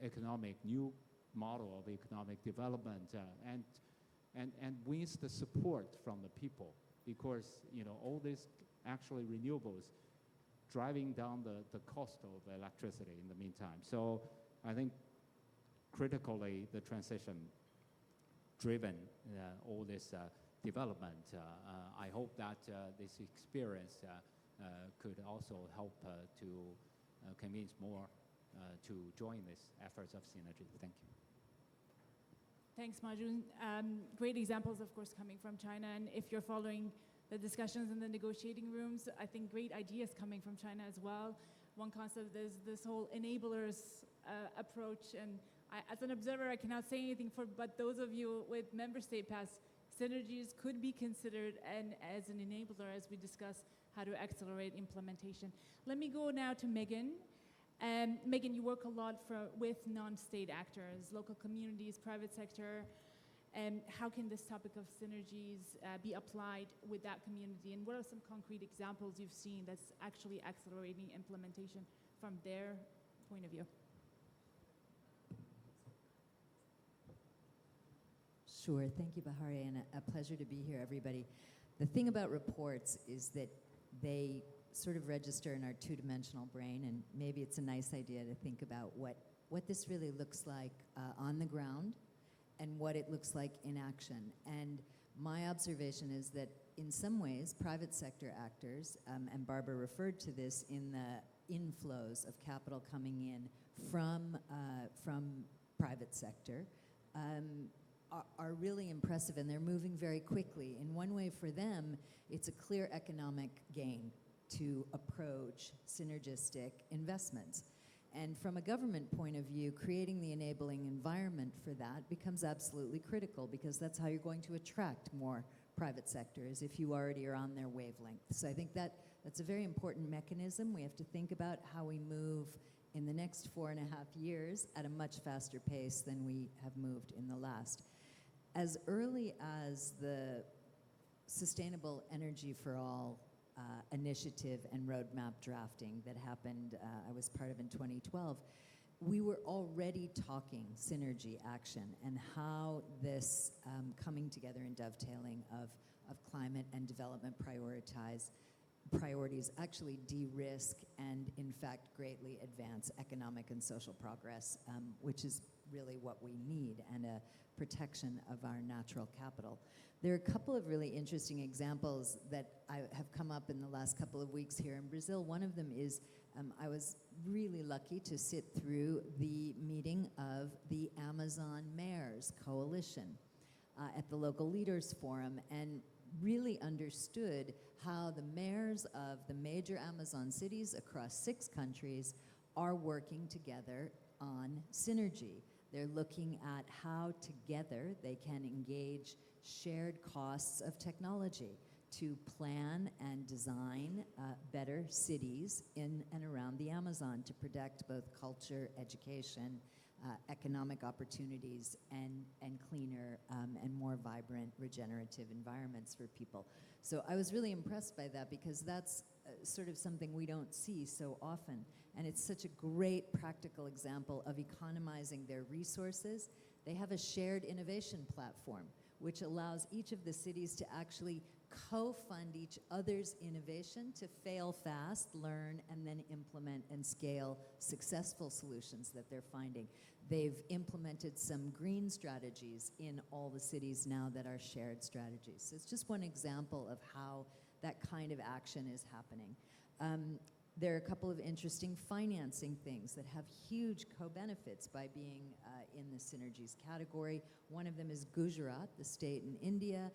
economic new model of economic development, and wins the support from the people, because all these actually renewables driving down the cost of electricity in the meantime. So I think critically the transition driven all this development. I hope that this experience could also help to convince more to join these efforts of Synergies. Thank you. Thanks, Majun. Great examples, of course, coming from China. And if you're following the discussions in the negotiating rooms, I think great ideas coming from China as well. One concept is this whole enablers approach. And as an observer, I cannot say anything but those of you with member state pass, Synergies could be considered as an enabler as we discuss how to accelerate implementation. Let me go now to Megan. Megan, you work a lot with non-state actors, local communities, private sector. How can this topic of synergies be applied with that community? And what are some concrete examples you've seen that's actually accelerating implementation from their point of view? Sure. Thank you, Bahare, and a pleasure to be here, everybody. The thing about reports is that they sort of register in our two-dimensional brain, and maybe it's a nice idea to think about what this really looks like on the ground and what it looks like in action. And my observation is that in some ways, private sector actors, and Barbara referred to this in the inflows of capital coming in from private sector, are really impressive, and they're moving very quickly. In one way for them, it's a clear economic gain to approach synergistic investments. And from a government point of view, creating the enabling environment for that becomes absolutely critical, because that's how you're going to attract more private sectors if you already are on their wavelength. So I think that's a very important mechanism. We have to think about how we move in the next 4.5 years at a much faster pace than we have moved in the last. As early as the Sustainable Energy for All initiative and roadmap drafting that happened, I was part of in 2012, we were already talking synergy action and how this coming together and dovetailing of climate and development priorities actually de-risk and, in fact, greatly advance economic and social progress, which is really what we need, and a protection of our natural capital. There are a couple of really interesting examples that have come up in the last couple of weeks here in Brazil. One of them is I was really lucky to sit through the meeting of the Amazon Mayors Coalition at the Local Leaders Forum, and really understood how the mayors of the major Amazon cities across 6 countries are working together on synergy. They're looking at how together they can engage shared costs of technology to plan and design better cities in and around the Amazon to protect both culture, education, economic opportunities, and cleaner and more vibrant regenerative environments for people. So I was really impressed by that, because that's sort of something we don't see so often. And it's such a great practical example of economizing their resources. They have a shared innovation platform, which allows each of the cities to actually co-fund each other's innovation to fail fast, learn, and then implement and scale successful solutions that they're finding. They've implemented some green strategies in all the cities now that are shared strategies. So it's just one example of how that kind of action is happening. There are a couple of interesting financing things that have huge co-benefits by being in the synergies category. One of them is Gujarat, the state in India,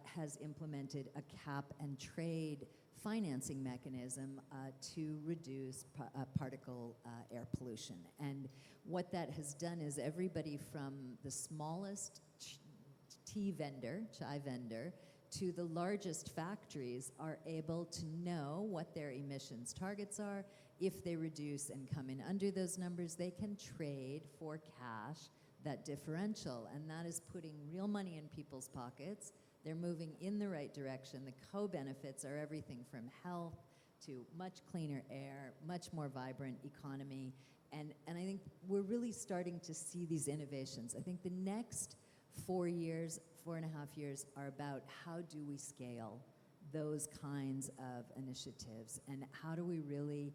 has implemented a cap and trade financing mechanism to reduce particle air pollution. And what that has done is everybody from the smallest chai vendor, to the largest factories are able to know what their emissions targets are. If they reduce and come in under those numbers, they can trade for cash that differential, and that is putting real money in people's pockets. They're moving in the right direction. The co-benefits are everything from health to much cleaner air, much more vibrant economy, and I think we're really starting to see these innovations. I think the next 4 years, 4.5 years are about how do we scale those kinds of initiatives, and how do we really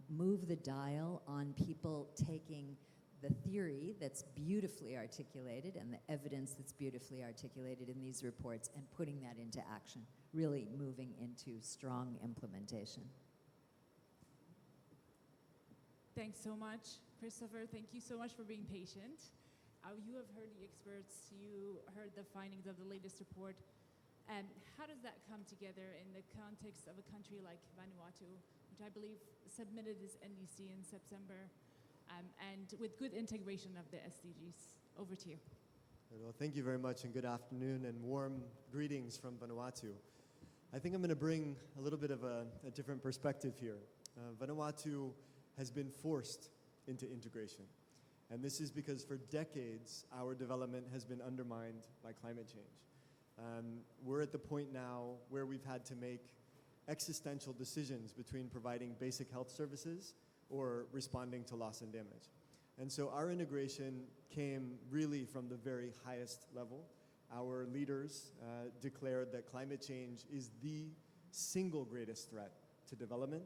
move the dial on people taking the theory that's beautifully articulated and the evidence that's beautifully articulated in these reports and putting that into action, really moving into strong implementation. Thanks so much, Christopher. Thank you so much for being patient. You have heard the experts, you heard the findings of the latest report. How does that come together in the context of a country like Vanuatu, which I believe submitted its NDC in September, and with good integration of the SDGs? Over to you. Well, thank you very much, and good afternoon, and warm greetings from Vanuatu. I think I'm going to bring a little bit of a different perspective here. Vanuatu has been forced into integration. And this is because for decades, our development has been undermined by climate change. We're at the point now where we've had to make existential decisions between providing basic health services or responding to loss and damage. And so our integration came really from the very highest level. Our leaders declared that climate change is the single greatest threat to development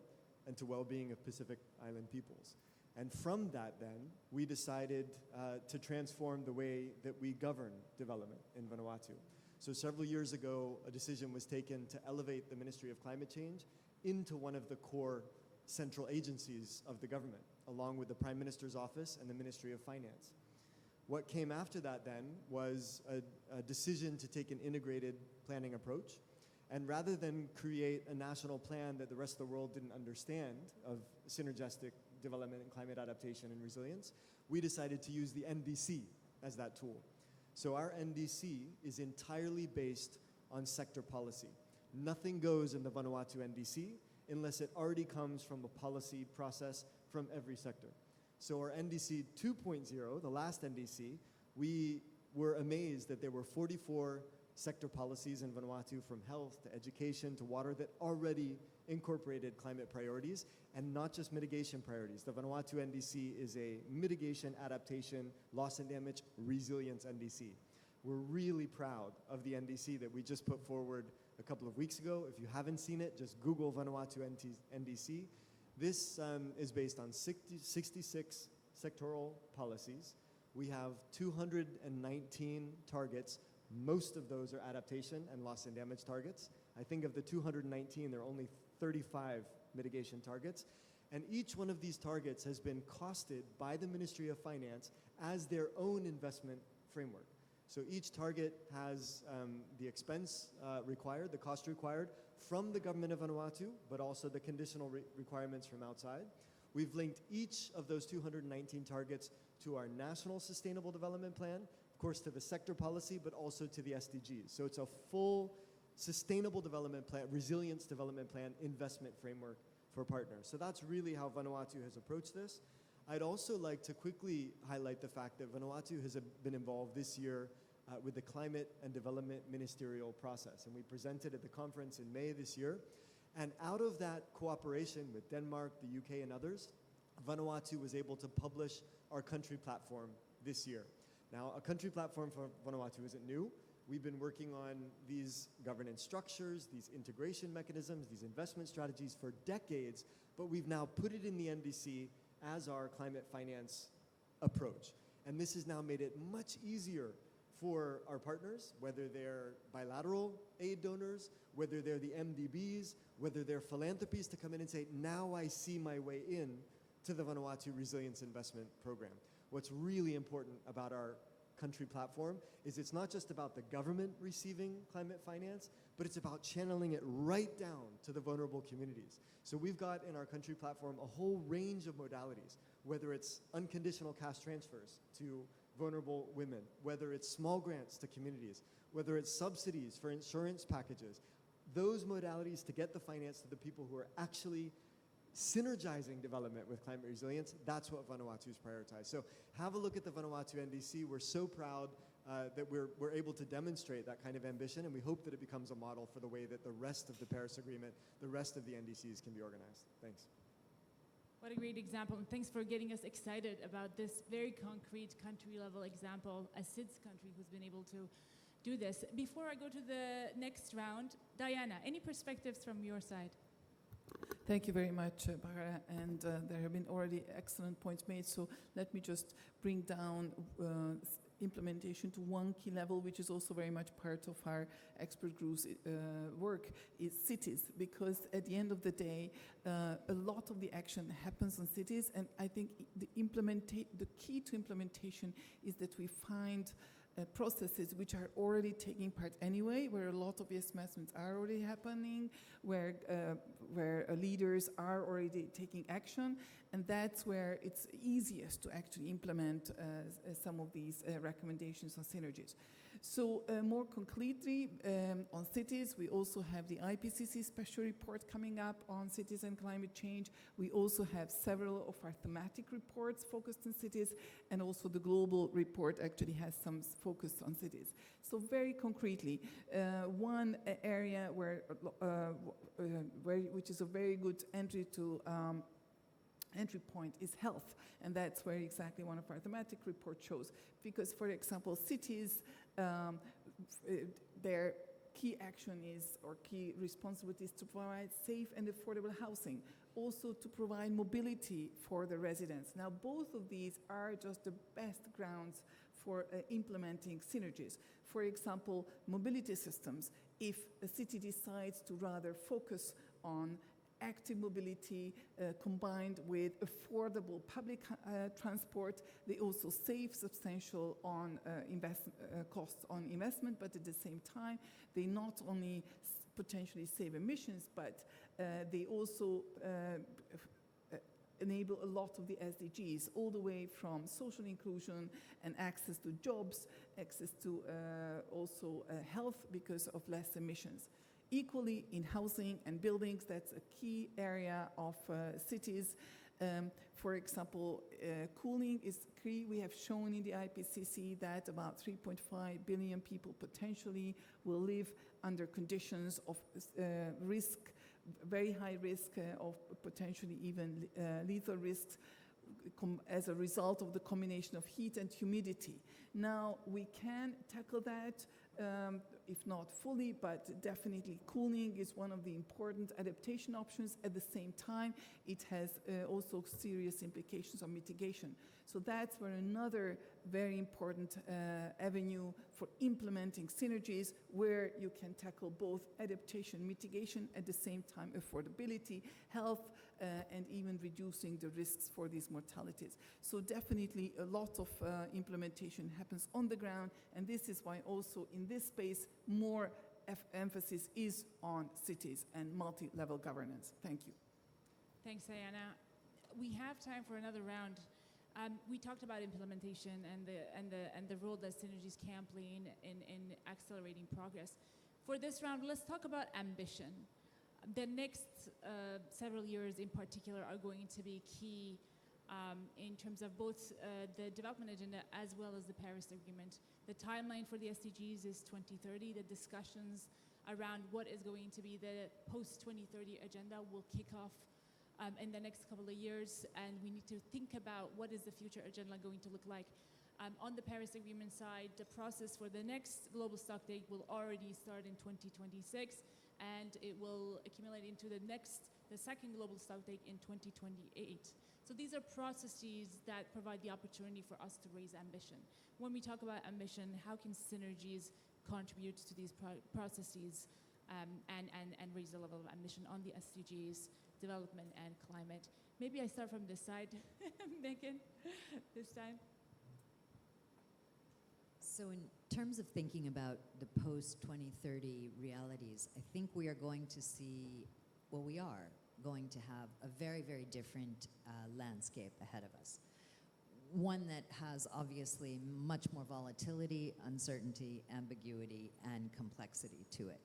and to well-being of Pacific Island peoples. And from that, then, we decided to transform the way that we govern development in Vanuatu. So several years ago, a decision was taken to elevate the Ministry of Climate Change into one of the core central agencies of the government, along with the Prime Minister's Office and the Ministry of Finance. What came after that, then, was a decision to take an integrated planning approach. And rather than create a national plan that the rest of the world didn't understand of synergistic development and climate adaptation and resilience, we decided to use the NDC as that tool. So our NDC is entirely based on sector policy. Nothing goes in the Vanuatu NDC unless it already comes from a policy process from every sector. So our NDC 2.0, the last NDC, we were amazed that there were 44 sector policies in Vanuatu, from health to education to water, that already incorporated climate priorities, and not just mitigation priorities. The Vanuatu NDC is a mitigation, adaptation, loss and damage, resilience NDC. We're really proud of the NDC that we just put forward a couple of weeks ago. If you haven't seen it, just Google Vanuatu NDC. This is based on 66 sectoral policies. We have 219 targets. Most of those are adaptation and loss and damage targets. I think of the 219, there are only 35 mitigation targets. And each one of these targets has been costed by the Ministry of Finance as their own investment framework. So each target has the expense required, the cost required from the government of Vanuatu, but also the conditional requirements from outside. We've linked each of those 219 targets to our National Sustainable Development Plan, of course to the sector policy, but also to the SDGs. So it's a full sustainable development plan, resilience development plan, investment framework for partners. So that's really how Vanuatu has approached this. I'd also like to quickly highlight the fact that Vanuatu has been involved this year with the Climate and Development Ministerial process. And we presented at the conference in May this year. And out of that cooperation with Denmark, the UK, and others, Vanuatu was able to publish our country platform this year. Now, a country platform for Vanuatu isn't new. We've been working on these governance structures, these integration mechanisms, these investment strategies for decades, but we've now put it in the NDC as our climate finance approach. And this has now made it much easier for our partners, whether they're bilateral aid donors, whether they're the MDBs, whether they're philanthropies, to come in and say, now I see my way in to the Vanuatu Resilience Investment Program. What's really important about our country platform is it's not just about the government receiving climate finance, but it's about channeling it right down to the vulnerable communities. So we've got in our country platform a whole range of modalities, whether it's unconditional cash transfers to vulnerable women, whether it's small grants to communities, whether it's subsidies for insurance packages, those modalities to get the finance to the people who are actually synergizing development with climate resilience, that's what Vanuatu's prioritized. So have a look at the Vanuatu NDC. We're so proud that we're able to demonstrate that kind of ambition, and we hope that it becomes a model for the way that the rest of the Paris Agreement, the rest of the NDCs can be organized. Thanks. What a great example, and thanks for getting us excited about this very concrete country-level example, a SIDS country who's been able to do this. Before I go to the next round, Diana, any perspectives from your side? Thank you very much, Bahara, and there have been already excellent points made, so let me just bring down implementation to one key level, which is also very much part of our expert group's work, is cities, because at the end of the day, a lot of the action happens on cities, and I think the key to implementation is that we find processes which are already taking part anyway, where a lot of investments are already happening, where leaders are already taking action, and that's where it's easiest to actually implement some of these recommendations on synergies. So more concretely, on cities, we also have the IPCC special report coming up on cities and climate change. We also have several of our thematic reports focused on cities, and also the global report actually has some focus on cities. So very concretely, one area which is a very good entry point is health, and that's where exactly one of our thematic reports shows. Because, for example, cities, their key action is, or key responsibility is to provide safe and affordable housing, also to provide mobility for the residents. Now, both of these are just the best grounds for implementing synergies. For example, mobility systems. If a city decides to rather focus on active mobility combined with affordable public transport, they also save substantial on costs on investment, but at the same time, they not only potentially save emissions, but they also enable a lot of the SDGs, all the way from social inclusion and access to jobs, access to also health because of less emissions. Equally, in housing and buildings, that's a key area of cities. For example, cooling is key. We have shown in the IPCC that about 3.5 billion people potentially will live under conditions of risk, very high risk of potentially even lethal risks as a result of the combination of heat and humidity. Now, we can tackle that, if not fully, but definitely cooling is one of the important adaptation options. At the same time, it has also serious implications on mitigation. So that's where another very important avenue for implementing synergies, where you can tackle both adaptation, mitigation, at the same time affordability, health, and even reducing the risks for these mortalities. So definitely a lot of implementation happens on the ground, and this is why also in this space more emphasis is on cities and multi-level governance. Thank you. Thanks, Diana. We have time for another round. We talked about implementation and the role that Synergies can play in accelerating progress. For this round, let's talk about ambition. The next several years in particular are going to be key in terms of both the development agenda as well as the Paris Agreement. The timeline for the SDGs is 2030. The discussions around what is going to be the post-2030 agenda will kick off in the next couple of years, and we need to think about what is the future agenda going to look like. On the Paris Agreement side, the process for the next global stocktake will already start in 2026, and it will accumulate into the second global stocktake in 2028. So these are processes that provide the opportunity for us to raise ambition. When we talk about ambition, how can Synergies contribute to these processes and raise the level of ambition on the SDGs, development and climate? Maybe I start from this side, Megan, this time. So in terms of thinking about the post-2030 realities, I think we are going to see, well, we are going to have a very, very different landscape ahead of us. One that has obviously much more volatility, uncertainty, ambiguity, and complexity to it.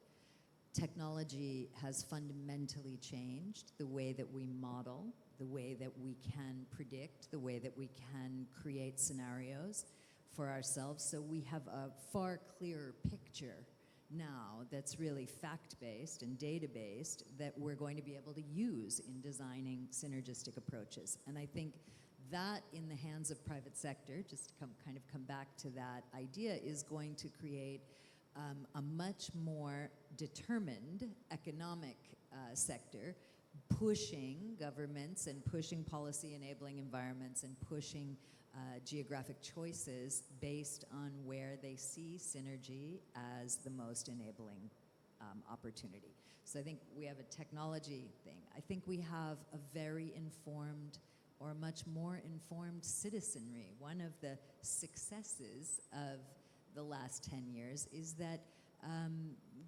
Technology has fundamentally changed the way that we model, the way that we can predict, the way that we can create scenarios for ourselves. So we have a far clearer picture now that's really fact-based and data-based that we're going to be able to use in designing synergistic approaches. And I think that in the hands of private sector, just to come back to that idea, is going to create a much more determined economic sector, pushing governments and pushing policy enabling environments and pushing geographic choices based on where they see synergy as the most enabling opportunity. So I think we have a technology thing. I think we have a very informed or much more informed citizenry. One of the successes of the last 10 years is that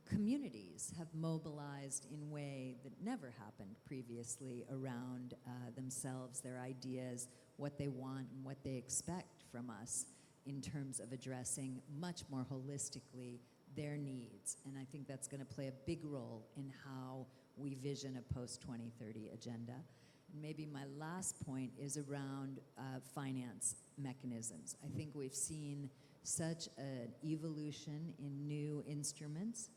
communities have mobilized in a way that never happened previously around themselves, their ideas, what they want and what they expect from us in terms of addressing much more holistically their needs. And I think that's going to play a big role in how we vision a post-2030 agenda. And maybe my last point is around finance mechanisms. I think we've seen such an evolution in new instruments,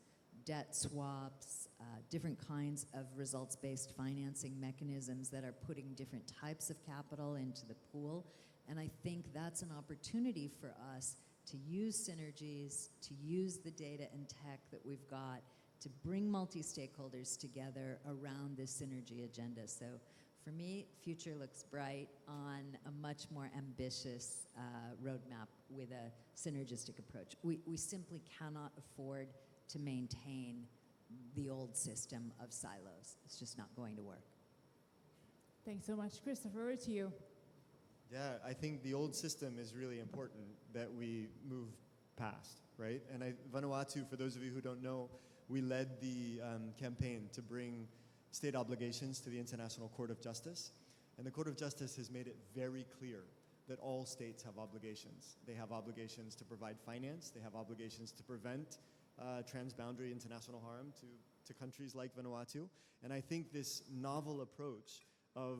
debt swaps, different kinds of results-based financing mechanisms that are putting different types of capital into the pool. And I think that's an opportunity for us to use synergies, to use the data and tech that we've got, to bring multi-stakeholders together around this synergy agenda. So for me, future looks bright on a much more ambitious roadmap with a synergistic approach. We simply cannot afford to maintain the old system of silos. It's just not going to work. Thanks so much. Christopher, over to you. Yeah, I think the old system is really important that we move past, right? And Vanuatu, for those of you who don't know, we led the campaign to bring state obligations to the International Court of Justice. And the Court of Justice has made it very clear that all states have obligations. They have obligations to provide finance. They have obligations to prevent transboundary international harm to countries like Vanuatu. And I think this novel approach of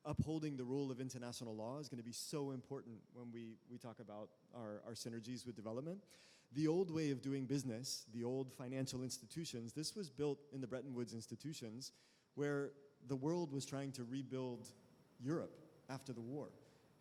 upholding the rule of international law is going to be so important when we talk about our synergies with development. The old way of doing business, the old financial institutions, this was built in the Bretton Woods institutions where the world was trying to rebuild Europe after the war.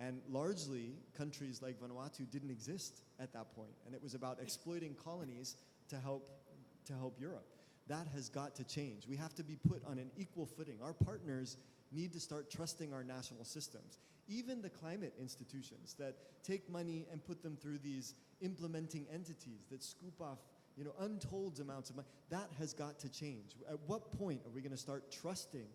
And largely, countries like Vanuatu didn't exist at that point. And it was about exploiting colonies to help Europe. That has got to change. We have to be put on an equal footing. Our partners need to start trusting our national systems. Even the climate institutions that take money and put them through these implementing entities that scoop off, untold amounts of money, that has got to change. At what point are we going to start trusting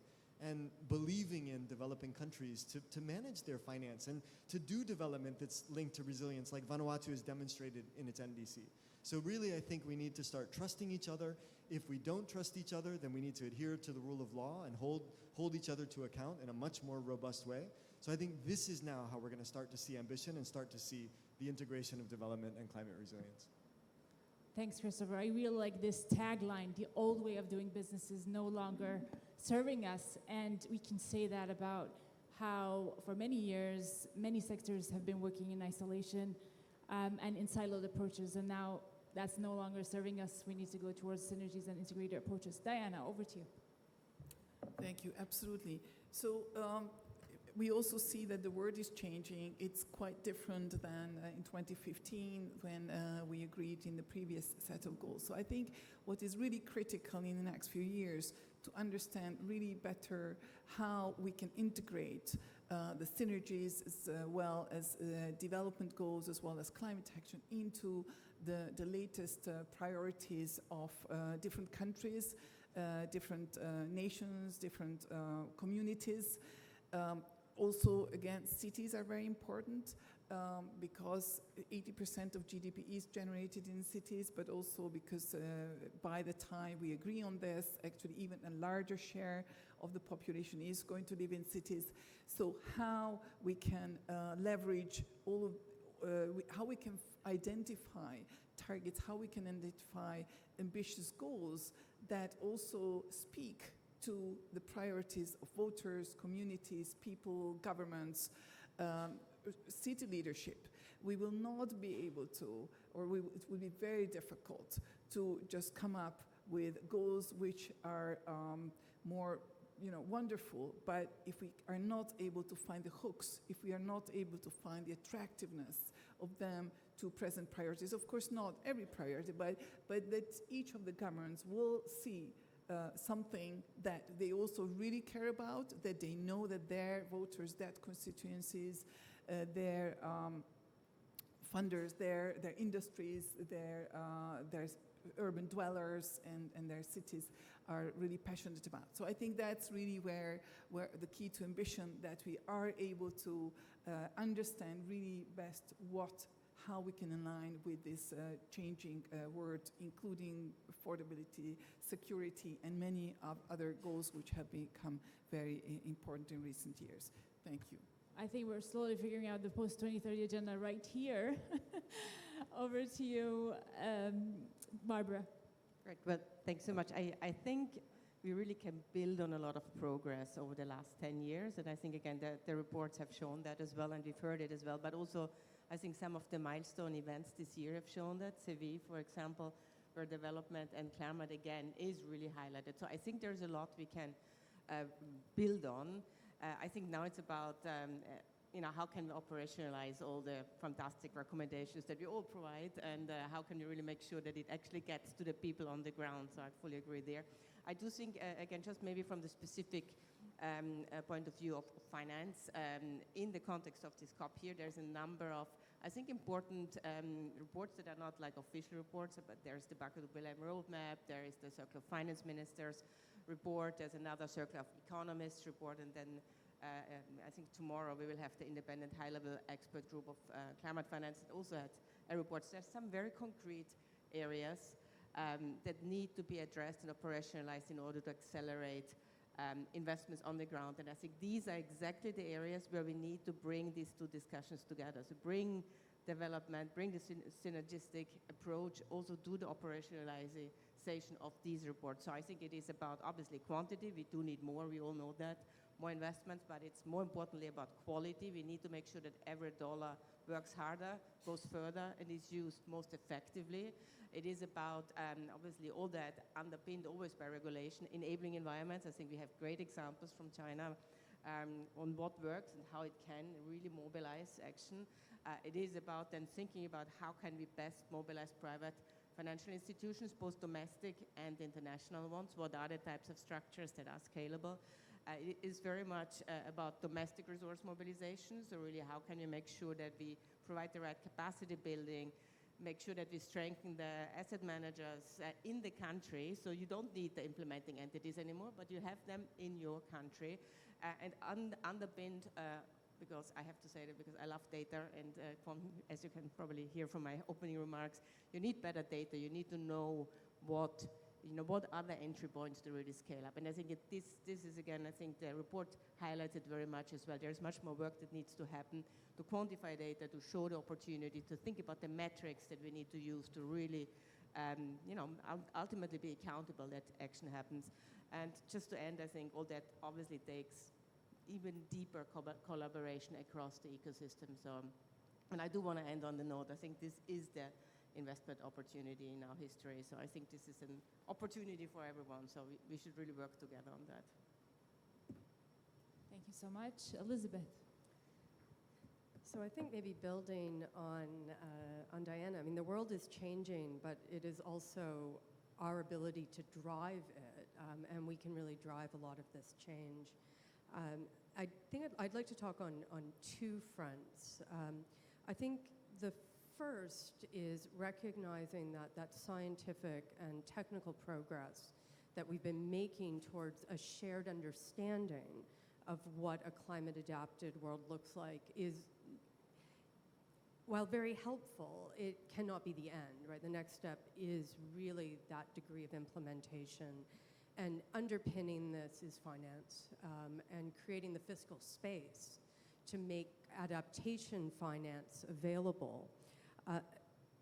and believing in developing countries to manage their finance and to do development that's linked to resilience like Vanuatu has demonstrated in its NDC? So really, I think we need to start trusting each other. If we don't trust each other, then we need to adhere to the rule of law and hold each other to account in a much more robust way. So I think this is now how we're going to start to see ambition and start to see the integration of development and climate resilience. Thanks, Christopher. I really like this tagline, the old way of doing business is no longer serving us. And we can say that about how for many years, many sectors have been working in isolation and in siloed approaches. And now that's no longer serving us. We need to go towards synergies and integrated approaches. Diana, over to you. Thank you, absolutely. So we also see that the world is changing. It's quite different than in 2015 when we agreed in the previous set of goals. So I think what is really critical in the next few years to understand really better how we can integrate the synergies as well as development goals as well as climate action into the latest priorities of different countries, different nations, different communities. Also, again, cities are very important because 80% of GDP is generated in cities, but also because by the time we agree on this, actually even a larger share of the population is going to live in cities. So how we can leverage all of, how we can identify targets, how we can identify ambitious goals that also speak to the priorities of voters, communities, people, governments, city leadership. We will not be able to, or it will be very difficult to just come up with goals which are more wonderful, but if we are not able to find the hooks, if we are not able to find the attractiveness of them to present priorities, of course not every priority, but that each of the governments will see something that they also really care about, that they know that their voters, their constituencies, their funders, their industries, their urban dwellers and their cities are really passionate about. So I think that's really where the key to ambition, that we are able to understand really best how we can align with this changing world, including affordability, security, and many other goals which have become very important in recent years. Thank you. I think we're slowly figuring out the post-2030 agenda right here. Over to you, Barbara. Great. Well, thanks so much. I think we really can build on a lot of progress over the last 10 years. And I think, again, the reports have shown that as well, and we've heard it as well. But also, I think some of the milestone events this year have shown that. Seville, for example, where development and climate, again, is really highlighted. So I think there's a lot we can build on. I think now it's about how can we operationalize all the fantastic recommendations that we all provide, and how can you really make sure that it actually gets to the people on the ground. So I fully agree there. I do think, again, just maybe from the specific point of view of finance, in the context of this COP here, there's a number of, I think, important reports that are not like official reports, but there's the Bucket of Belém roadmap, there is the Circle of Finance Ministers report, there's another Circle of Economists report, and then I think tomorrow we will have the independent high-level expert group of climate finance that also had a report. So there's some very concrete areas that need to be addressed and operationalized in order to accelerate investments on the ground. And I think these are exactly the areas where we need to bring these two discussions together. So bring development, bring the synergistic approach, also do the operationalization of these reports. So I think it is about, obviously, quantity. We do need more, we all know that, more investments, but it's more importantly about quality. We need to make sure that every dollar works harder, goes further, and is used most effectively. It is about, obviously, all that underpinned always by regulation, enabling environments. I think we have great examples from China on what works and how it can really mobilize action. It is about then thinking about how can we best mobilize private financial institutions, both domestic and international ones. What are the types of structures that are scalable? It is very much about domestic resource mobilization. So really, how can you make sure that we provide the right capacity building, make sure that we strengthen the asset managers in the country, so you don't need the implementing entities anymore, but you have them in your country, and underpinned, because I have to say that because I love data, and as you can probably hear from my opening remarks, you need better data. You need to know what are the entry points to really scale up. And I think this is, again, I think the report highlights it very much as well. There's much more work that needs to happen to quantify data, to show the opportunity, to think about the metrics that we need to use to really, ultimately be accountable that action happens. And just to end, I think all that obviously takes even deeper collaboration across the ecosystem. So, and I do want to end on the note, I think this is the investment opportunity in our history. So I think this is an opportunity for everyone. So we should really work together on that. Thank you so much. Elizabeth. So I think maybe building on Diana, I mean, the world is changing, but it is also our ability to drive it, and we can really drive a lot of this change. I think I'd like to talk on two fronts. I think the first is recognizing that scientific and technical progress that we've been making towards a shared understanding of what a climate-adapted world looks like is, while very helpful, it cannot be the end, right? The next step is really that degree of implementation. And underpinning this is finance, and creating the fiscal space to make adaptation finance available.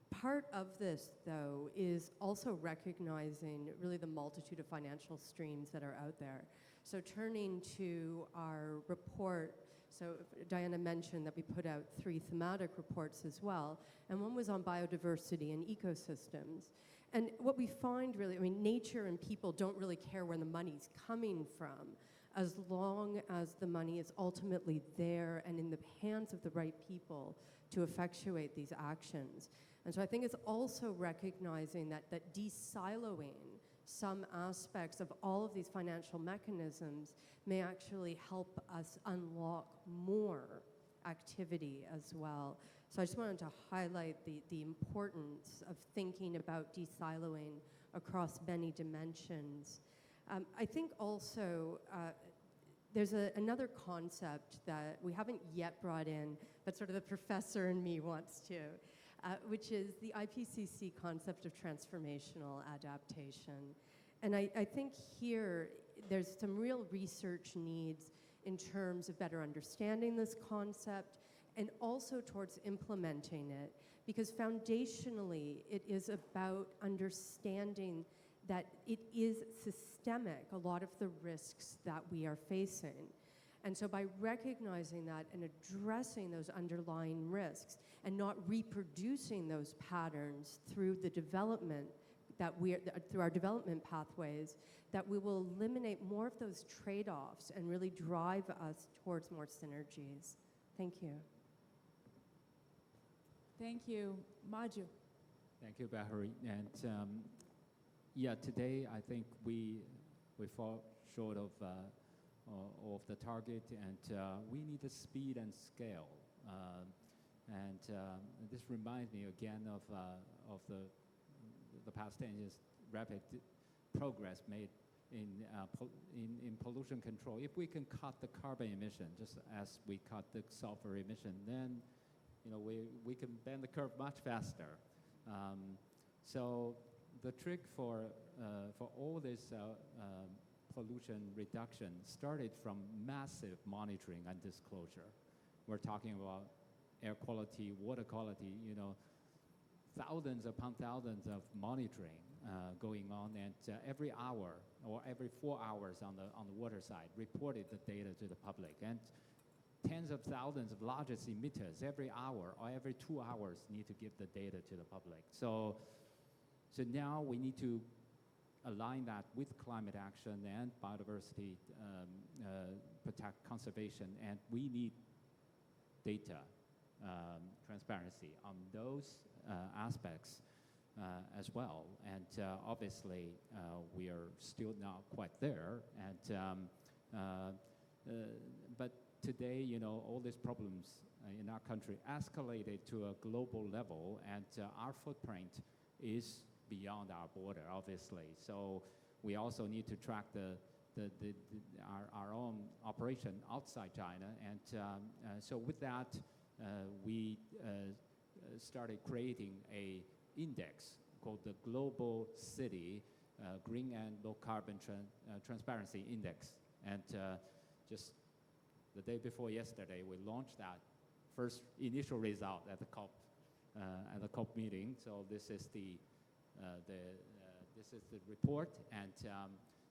Part of this, though, is also recognizing really the multitude of financial streams that are out there. So turning to our report, so Diana mentioned that we put out 3 thematic reports as well, and one was on biodiversity and ecosystems. And what we find really, I mean, nature and people don't really care where the money's coming from, as long as the money is ultimately there and in the hands of the right people to effectuate these actions. And so I think it's also recognizing that de-siloing some aspects of all of these financial mechanisms may actually help us unlock more activity as well. So I just wanted to highlight the importance of thinking about de-siloing across many dimensions. I think also there's another concept that we haven't yet brought in, but sort of the professor in me wants to, which is the IPCC concept of transformational adaptation. And I think here there's some real research needs in terms of better understanding this concept and also towards implementing it, because foundationally it is about understanding that it is systemic, a lot of the risks that we are facing. And so by recognizing that and addressing those underlying risks and not reproducing those patterns through the development through our development pathways, that we will eliminate more of those trade-offs and really drive us towards more synergies. Thank you. Thank you. Maju. Thank you, Bahari. And yeah, today I think we fall short of the target, and we need the speed and scale. And this reminds me again of the past 10 years rapid progress made in pollution control. If we can cut the carbon emission just as we cut the sulfur emission, then we can bend the curve much faster. So the trick for all this pollution reduction started from massive monitoring and disclosure. We're talking about air quality, water quality, thousands upon thousands of monitoring going on, and every hour or every 4 hours on the water side reported the data to the public, and tens of thousands of largest emitters every hour or every 2 hours need to give the data to the public. So now we need to align that with climate action and biodiversity conservation, and we need data transparency on those aspects as well. And obviously, we are still not quite there. And but today, all these problems in our country escalated to a global level, and our footprint is beyond our border, obviously. So we also need to track our own operation outside China. And so with that, we started creating a index called the Global City Green and Low Carbon Transparency Index. And just the day before yesterday, we launched that first initial result at the COP meeting. So this is the report, and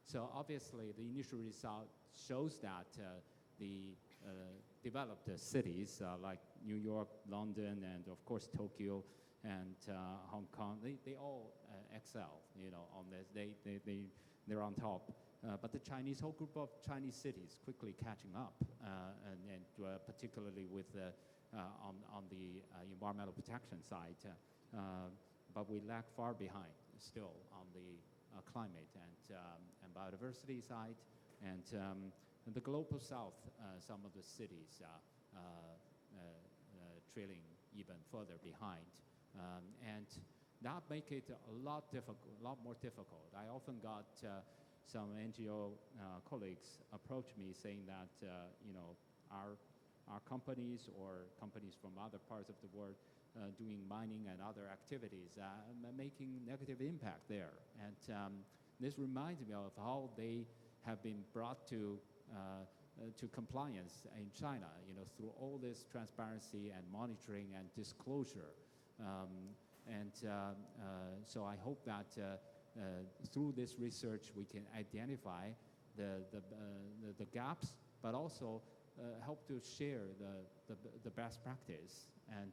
so obviously the initial result shows that the developed cities like New York, London, and of course Tokyo and Hong Kong, they all excel, on this. They're on top. But the whole group of Chinese cities quickly catching up, and particularly with on the environmental protection side. But we lag far behind still on the climate and biodiversity side. And the global south, some of the cities trailing even further behind. And that make it a lot more difficult. I often got some NGO colleagues approached me saying that, you know, our companies or companies from other parts of the world doing mining and other activities making negative impact there. And this reminds me of how they have been brought to compliance in China, you know, through all this transparency and monitoring and disclosure. So I hope that through this research we can identify the gaps, but also help to share the best practice and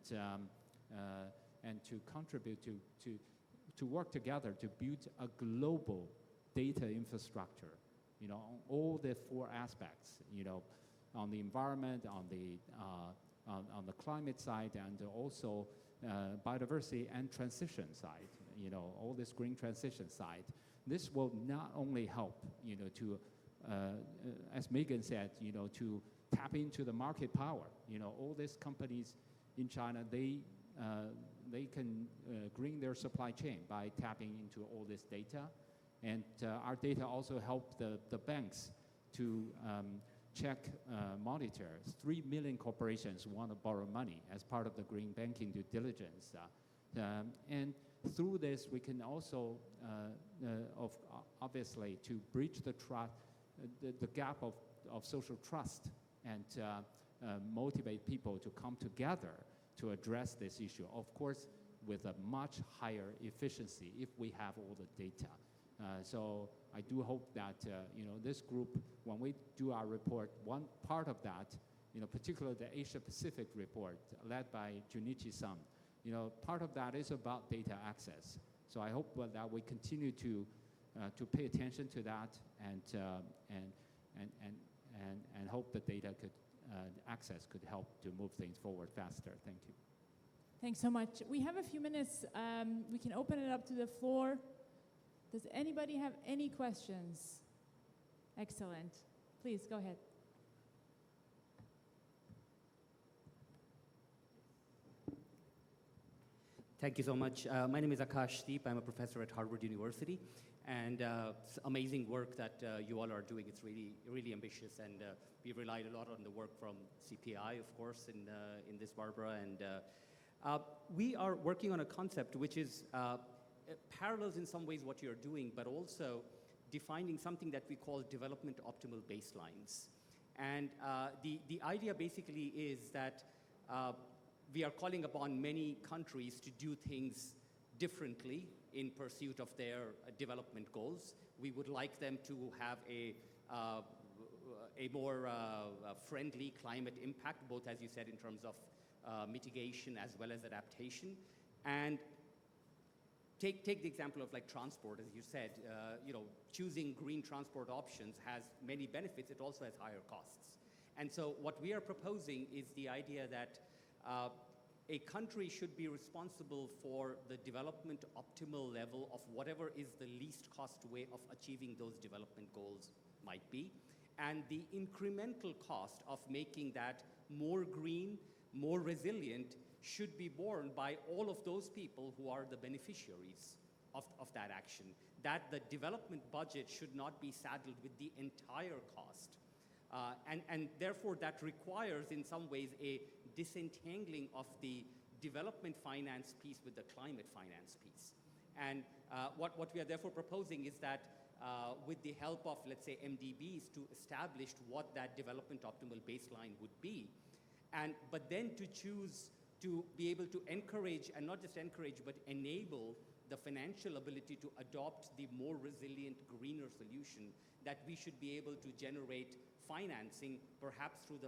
to contribute to work together to build a global data infrastructure, you know, on all the four aspects, you know, on the environment, on the climate side, and also biodiversity and transition side, you know, all this green transition side. This will not only help, you know, to, as Megan said, you know, to tap into the market power. You know, all these companies in China, they can green their supply chain by tapping into all this data. And our data also help the banks to check, monitor. 3 million corporations want to borrow money as part of the green banking due diligence. And through this, we can also, obviously, to bridge the gap of social trust and motivate people to come together to address this issue. Of course, with a much higher efficiency if we have all the data. So I do hope that, you know, this group, when we do our report, one part of that, you know, particularly the Asia Pacific report led by Junichi-san, you know, part of that is about data access. So I hope that we continue to pay attention to that and hope the data access could help to move things forward faster. Thank you. Thanks so much. We have a few minutes. We can open it up to the floor. Does anybody have any questions? Excellent. Please, go ahead. Thank you so much. My name is Akash Steep. I'm a professor at Harvard University. And it's amazing work that you all are doing. It's really, really ambitious. And we relied a lot on the work from CPI, of course, in this, Barbara. And we are working on a concept which is parallels in some ways what you're doing, but also defining something that we call development optimal baselines. And the idea basically is that we are calling upon many countries to do things differently in pursuit of their development goals. We would like them to have a more friendly climate impact, both, as you said, in terms of mitigation as well as adaptation. And take the example of like transport, as you said, you know, choosing green transport options has many benefits. It also has higher costs. And so what we are proposing is the idea that a country should be responsible for the development optimal level of whatever is the least cost way of achieving those development goals might be. And the incremental cost of making that more green, more resilient, should be borne by all of those people who are the beneficiaries of that action. That the development budget should not be saddled with the entire cost. And therefore, that requires, in some ways, a disentangling of the development finance piece with the climate finance piece. And what we are therefore proposing is that with the help of, let's say, MDBs to establish what that development optimal baseline would be, but then to choose to be able to encourage, and not just encourage, but enable the financial ability to adopt the more resilient, greener solution, that we should be able to generate financing, perhaps through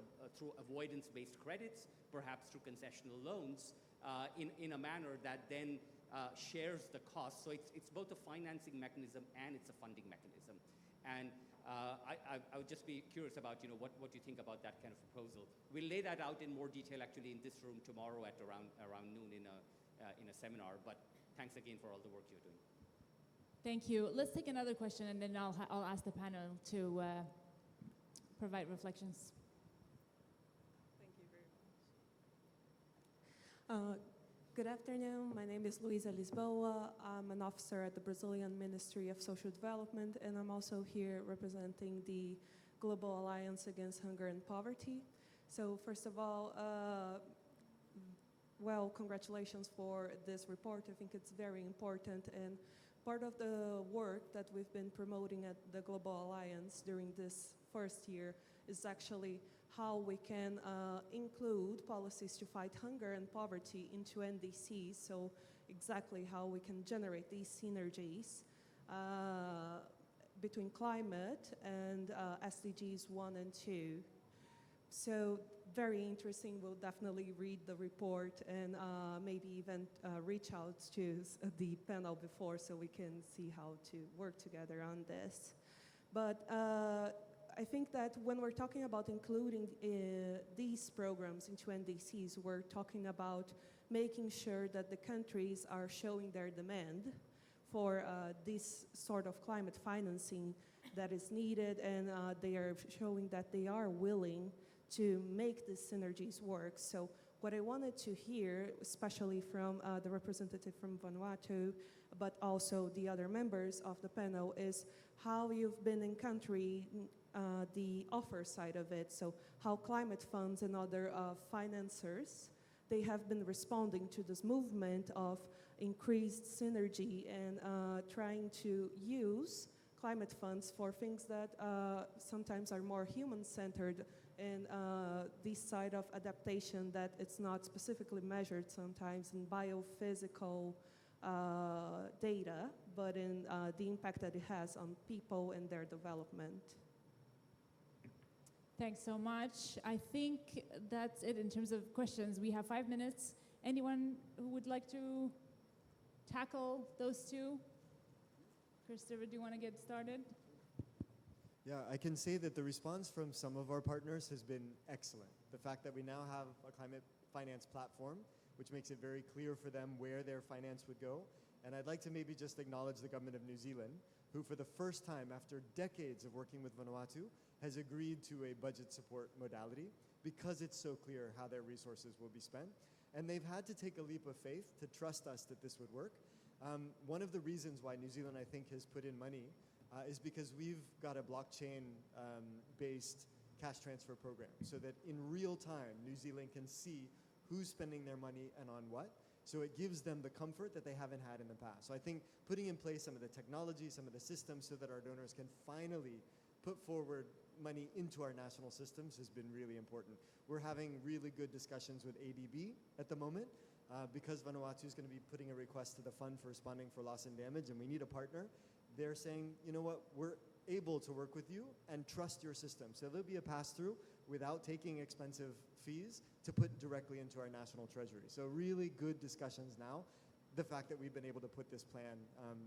avoidance-based credits, perhaps through concessional loans, in a manner that then shares the cost. So it's both a financing mechanism and it's a funding mechanism. And I would just be curious about, you know, what you think about that kind of proposal. We'll lay that out in more detail actually in this room tomorrow at around noon in a seminar. But thanks again for all the work you're doing. Thank you. Let's take another question, and then I'll ask the panel to provide reflections. Thank you very much. Good afternoon. My name is Luisa Lisboa. I'm an officer at the Brazilian Ministry of Social Development, and I'm also here representing the Global Alliance Against Hunger and Poverty. So first of all, well, congratulations for this report. I think it's very important, and part of the work that we've been promoting at the Global Alliance during this first year is actually how we can include policies to fight hunger and poverty into NDCs, so exactly how we can generate these synergies between climate and SDGs 1 and 2. So very interesting. We'll definitely read the report and maybe even reach out to the panel before so we can see how to work together on this. But I think that when we're talking about including these programs into NDCs, we're talking about making sure that the countries are showing their demand for this sort of climate financing that is needed, and they are showing that they are willing to make these synergies work. So what I wanted to hear, especially from the representative from Vanuatu, but also the other members of the panel, is how you've been encountering the offer side of it. So how climate funds and other financiers, they have been responding to this movement of increased synergy and trying to use climate funds for things that sometimes are more human-centered, and this side of adaptation that it's not specifically measured sometimes in biophysical data, but in the impact that it has on people and their development. Thanks so much. I think that's it in terms of questions. We have 5 minutes. Anyone who would like to tackle those two? Christopher, do you want to get started? Yeah, I can say that the response from some of our partners has been excellent. The fact that we now have a climate finance platform, which makes it very clear for them where their finance would go. And I'd like to maybe just acknowledge the government of New Zealand, who for the first time after decades of working with Vanuatu has agreed to a budget support modality because it's so clear how their resources will be spent. And they've had to take a leap of faith to trust us that this would work. One of the reasons why New Zealand, I think, has put in money is because we've got a blockchain-based cash transfer program so that in real time, New Zealand can see who's spending their money and on what. So it gives them the comfort that they haven't had in the past. So I think putting in place some of the technology, some of the systems so that our donors can finally put forward money into our national systems has been really important. We're having really good discussions with ADB at the moment because Vanuatu is going to be putting a request to the Fund for Responding for Loss and Damage, and we need a partner. They're saying, you know what, we're able to work with you and trust your system. So there'll be a pass-through without taking expensive fees to put directly into our national treasury. So really good discussions now. The fact that we've been able to put this plan,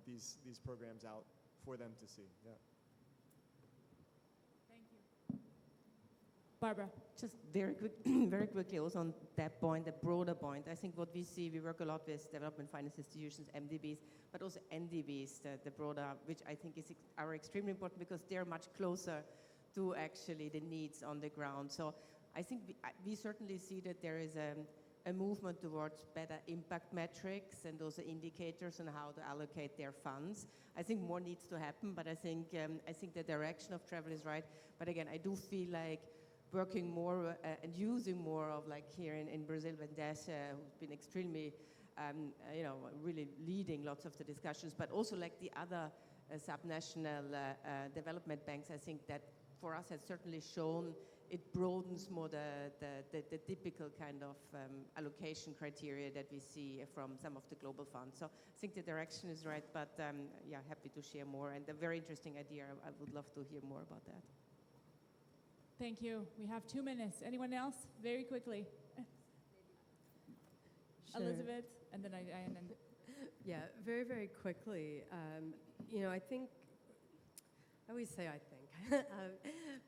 these programs out for them to see. Yeah. Thank you. Barbara. Just very quick, very quickly also on that point, the broader point. I think what we see, we work a lot with development finance institutions, MDBs, but also NDBs, the broader, which I think are extremely important because they're much closer to actually the needs on the ground. So I think we certainly see that there is a movement towards better impact metrics and also indicators on how to allocate their funds. I think more needs to happen, but I think the direction of travel is right. But again, I do feel like working more and using more of, like here in Brazil, when DESA, who's been extremely, really leading lots of the discussions, but also like the other subnational development banks, I think that for us has certainly shown it broadens more the typical kind of allocation criteria that we see from some of the global funds. So I think the direction is right, but yeah, happy to share more. And a very interesting idea. I would love to hear more about that. Thank you. We have 2 minutes. Anyone else? Very quickly. Sure. Elizabeth, and then and then. Yeah, very, very quickly. I think, I always say I think,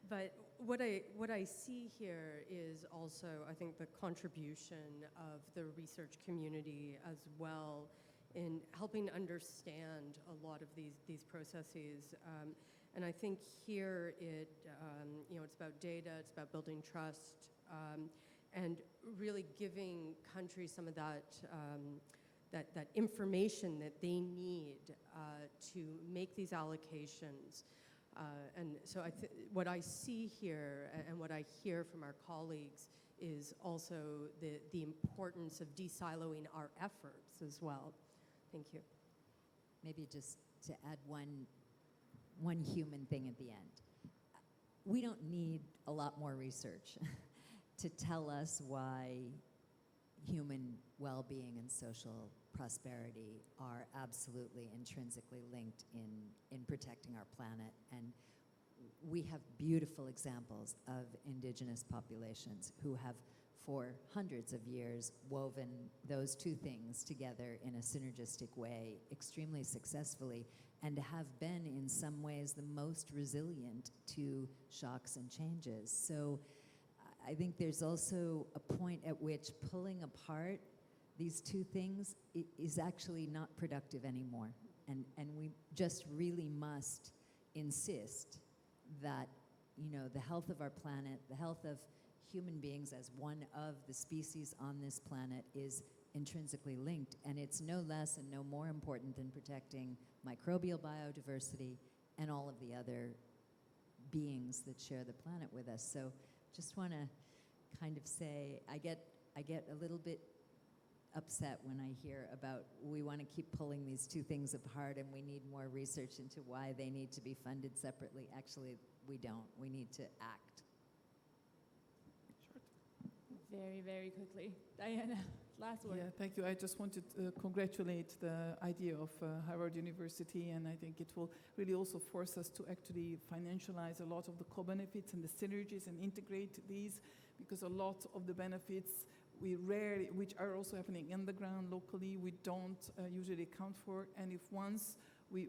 but what I see here is also, I think, the contribution of the research community as well in helping understand a lot of these processes. And I think here it's about data, it's about building trust, and really giving countries some of that, that information that they need to make these allocations. And so what I see here and what I hear from our colleagues is also the importance of de-siloing our efforts as well. Thank you. Maybe just to add one human thing at the end. We don't need a lot more research to tell us why human well-being and social prosperity are absolutely intrinsically linked in protecting our planet. And we have beautiful examples of indigenous populations who have, for hundreds of years, woven those two things together in a synergistic way extremely successfully, and have been in some ways the most resilient to shocks and changes. So I think there's also a point at which pulling apart these two things is actually not productive anymore. And we just really must insist that, you know, the health of our planet, the health of human beings as one of the species on this planet is intrinsically linked, and it's no less and no more important than protecting microbial biodiversity and all of the other beings that share the planet with us. So just want to kind of say, I get a little bit upset when I hear about we want to keep pulling these two things apart and we need more research into why they need to be funded separately. Actually, we don't. We need to act. Very, very quickly. Diana, last word. Yeah, thank you. I just wanted to congratulate the idea of Harvard University, and I think it will really also force us to actually financialize a lot of the co-benefits and the synergies and integrate these, because a lot of the benefits we rarely, which are also happening in the ground locally, we don't usually account for. And if once we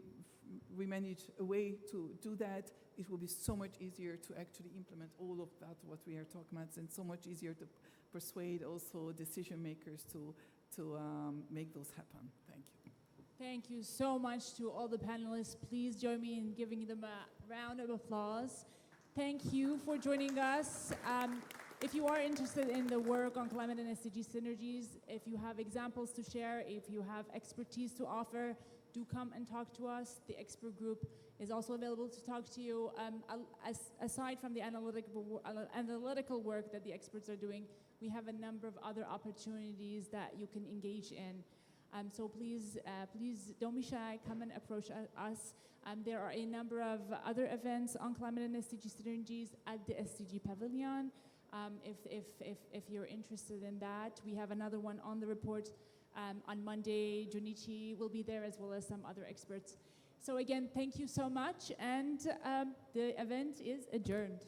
manage a way to do that, it will be so much easier to actually implement all of that, what we are talking about, and so much easier to persuade also decision makers to make those happen. Thank you. Thank you so much to all the panelists. Please join me in giving them a round of applause. Thank you for joining us. If you are interested in the work on climate and SDG synergies, if you have examples to share, if you have expertise to offer, do come and talk to us. The expert group is also available to talk to you. Aside from the analytical work that the experts are doing, we have a number of other opportunities that you can engage in. So please don't be shy. Come and approach us. There are a number of other events on climate and SDG synergies at the SDG Pavilion. If you're interested in that, we have another one on the report on Monday. Junichi will be there, as well as some other experts. So again, thank you so much, and the event is adjourned.